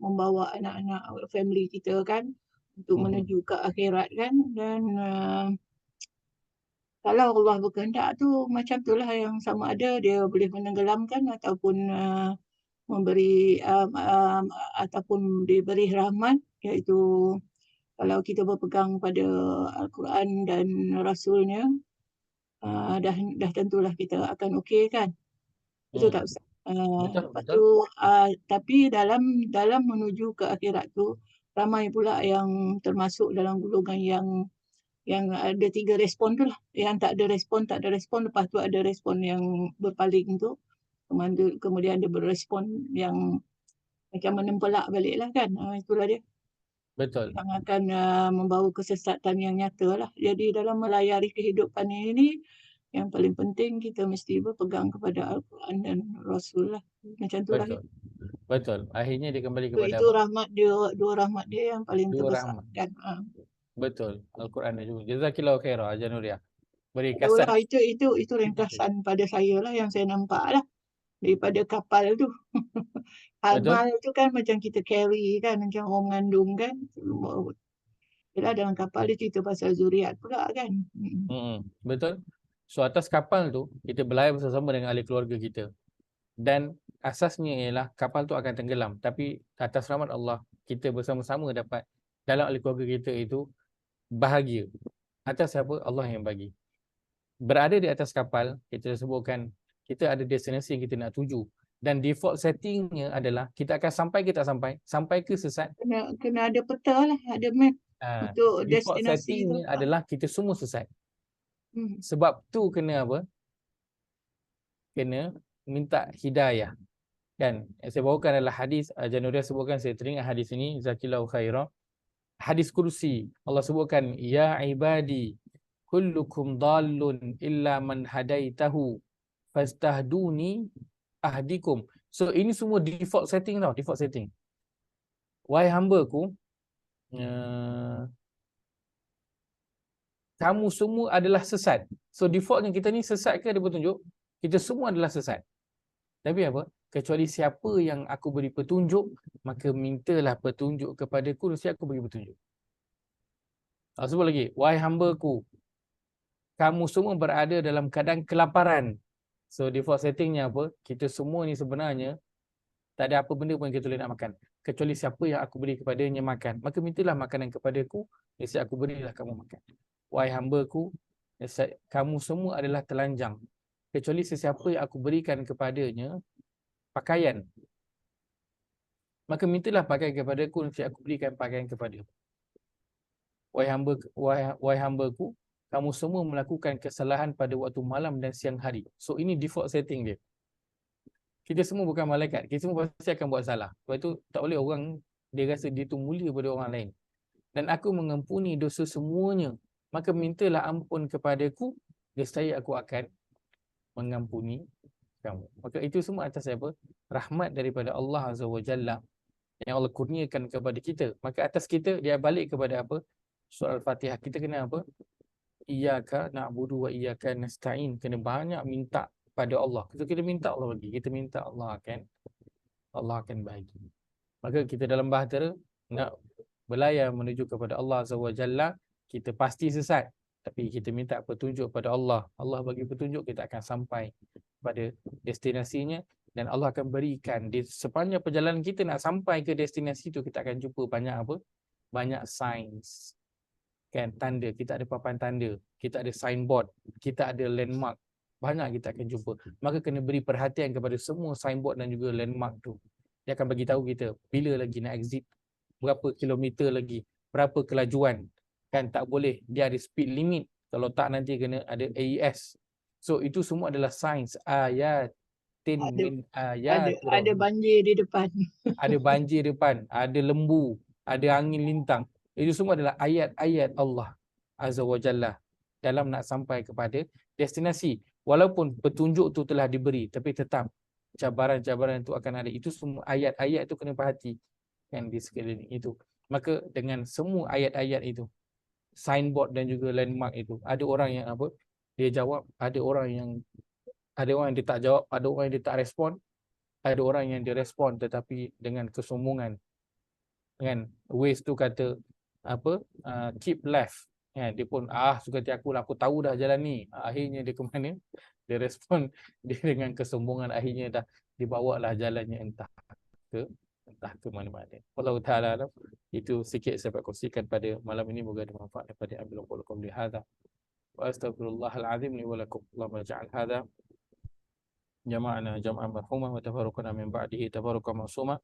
membawa anak-anak family kita kan untuk menuju ke akhirat kan. Dan kalau Allah berkehendak tu macam itulah, yang sama ada dia boleh menenggelamkan ataupun memberi ataupun diberi rahmat, iaitu kalau kita berpegang pada Al-Quran dan Rasulnya, dah tentulah kita akan okey kan. Betul tak Ustaz? Lepas tu, tapi dalam menuju ke akhirat tu, ramai pula yang termasuk dalam golongan yang ada 3 respon tu lah. Yang tak ada respon, lepas tu ada respon yang berpaling tu. Kemudian dia berespon yang macam menempelak balik lah kan. Itulah dia. betul. Yang akan membawa kesesatan yang nyata lah. Jadi dalam melayari kehidupan ini, yang paling penting kita mesti berpegang kepada Al-Quran dan Rasul lah. Macam tu lah. Betul. Akhirnya dia kembali kepada itu rahmat dia, 2 rahmat dia yang paling terbesar kan. Betul. Al-Quran ada juga. Jazakillahu khairah Haji Nuria. Beri Ya Allah, kesan. itu ringkasan pada saya lah yang saya nampak lah daripada kapal tu. Betul? Amal tu kan macam kita carry kan, macam orang mengandung kan. Yalah, dalam kapal dia cerita pasal zuriat pula kan. Betul. So atas kapal tu kita berlayar bersama dengan ahli keluarga kita. Dan asasnya ialah kapal tu akan tenggelam. Tapi atas rahmat Allah kita bersama-sama dapat dalam ahli keluarga kita itu bahagia. Atas siapa? Allah yang bagi. Berada di atas kapal, kita sebutkan kita ada destinasi yang kita nak tuju. Dan default settingnya adalah kita akan sampai ke tak sampai ke sesat. Kena ada peta lah, ada map untuk Default destinasi tu. settingnya adalah kita semua sesat. Sebab tu kena apa? Kena minta hidayah. Kan? Yang saya bawakan adalah hadis, Januria sebutkan, saya teringat hadis ini, Zakillahu khairah. Hadis kursi, Allah sebutkan, Ya ibadi, kullukum dallun illa man hadaitahu, fastahduni ahdikum. So ini semua default setting tau, default setting. Wahai hamba-Ku, kamu semua adalah sesat. So defaultnya kita ni sesat ke ada petunjuk? Kita semua adalah sesat. Tapi apa? Kecuali siapa yang aku beri petunjuk, maka mintalah petunjuk kepadaku, nescaya aku beri petunjuk. Sebut lagi, wahai hamba-Ku, kamu semua berada dalam keadaan kelaparan. So default settingnya apa? Kita semua ni sebenarnya tak ada apa benda pun yang kita boleh nak makan. Kecuali siapa yang aku beri kepadanya makan. Maka mintalah makanan kepadaku, nescaya aku berilah kamu makan. Wahai hamba-Ku, kamu semua adalah telanjang. Kecuali sesiapa yang aku berikan kepadanya pakaian. Maka mintalah pakaian kepadaku, nescaya aku berikan pakaian kepadamu. Wahai hamba-Ku, kamu semua melakukan kesalahan pada waktu malam dan siang hari. So ini default setting dia. Kita semua bukan malaikat. Kita semua pasti akan buat salah. Sebab itu tak boleh orang dia rasa dia tu mulia pada orang lain. Dan aku mengampuni dosa semuanya. Maka mintalah ampun kepadaku, nescaya aku akan mengampuni kamu. Maka itu semua atas apa? Rahmat daripada Allah Azza wa Jalla yang Allah kurniakan kepada kita. Maka atas kita dia balik kepada apa? Surah Al-Fatihah. Kita kena apa? Iyyaka na'budu wa iyyaka nasta'in. Kena banyak minta pada Allah. Kita minta Allah bagi. Kita minta Allah akan bagi. Maka kita dalam bahtera nak berlayar menuju kepada Allah Azza wa Jalla, kita pasti sesat. Tapi kita minta petunjuk pada Allah. Allah bagi petunjuk, kita akan sampai pada destinasinya. Dan Allah akan berikan di sepanjang perjalanan kita nak sampai ke destinasi itu, kita akan jumpa banyak apa? Banyak signs. Kan, tanda. Kita ada papan tanda. Kita ada signboard. Kita ada landmark. Banyak kita akan jumpa. Maka kena beri perhatian kepada semua signboard dan juga landmark tu. Dia akan bagi tahu kita bila lagi nak exit. Berapa kilometer lagi. Berapa kelajuan. Kan tak boleh. Dia ada speed limit. Kalau tak nanti kena ada AES. So itu semua adalah signs. Ada banjir di depan. Ada banjir depan. Ada lembu. Ada angin lintang. Itu semua adalah ayat-ayat Allah Azza wa Jalla dalam nak sampai kepada destinasi. Walaupun petunjuk tu telah diberi, tapi tetap cabaran-cabaran itu akan ada. Itu semua ayat-ayat itu kena perhati kan di sekeliling itu. Maka dengan semua ayat-ayat itu, signboard dan juga landmark itu, ada orang yang apa? Dia jawab, ada orang yang dia tak jawab, ada orang yang dia tak respon, ada orang yang dia respon tetapi dengan kesombongan. Kan Waze tu kata apa? Keep left. Dia pun suka hati aku lah, aku tahu dah jalan ni. Akhirnya dia ke mana? Dia respon dia dengan kesombongan, akhirnya dah dibawalah jalannya entah ke mana-mana. Allah Ta'ala alam. Itu sikit saya dapat kongsikan pada malam ini, moga ada manfaat daripada ambil qawlukum li hadza. Wa astaghfirullahal azim li wa lakum. Allahumma ja'al hadza jama'ana jam'an marhumah wa tafarruqana min ba'dihi tafarruqan ma'suma.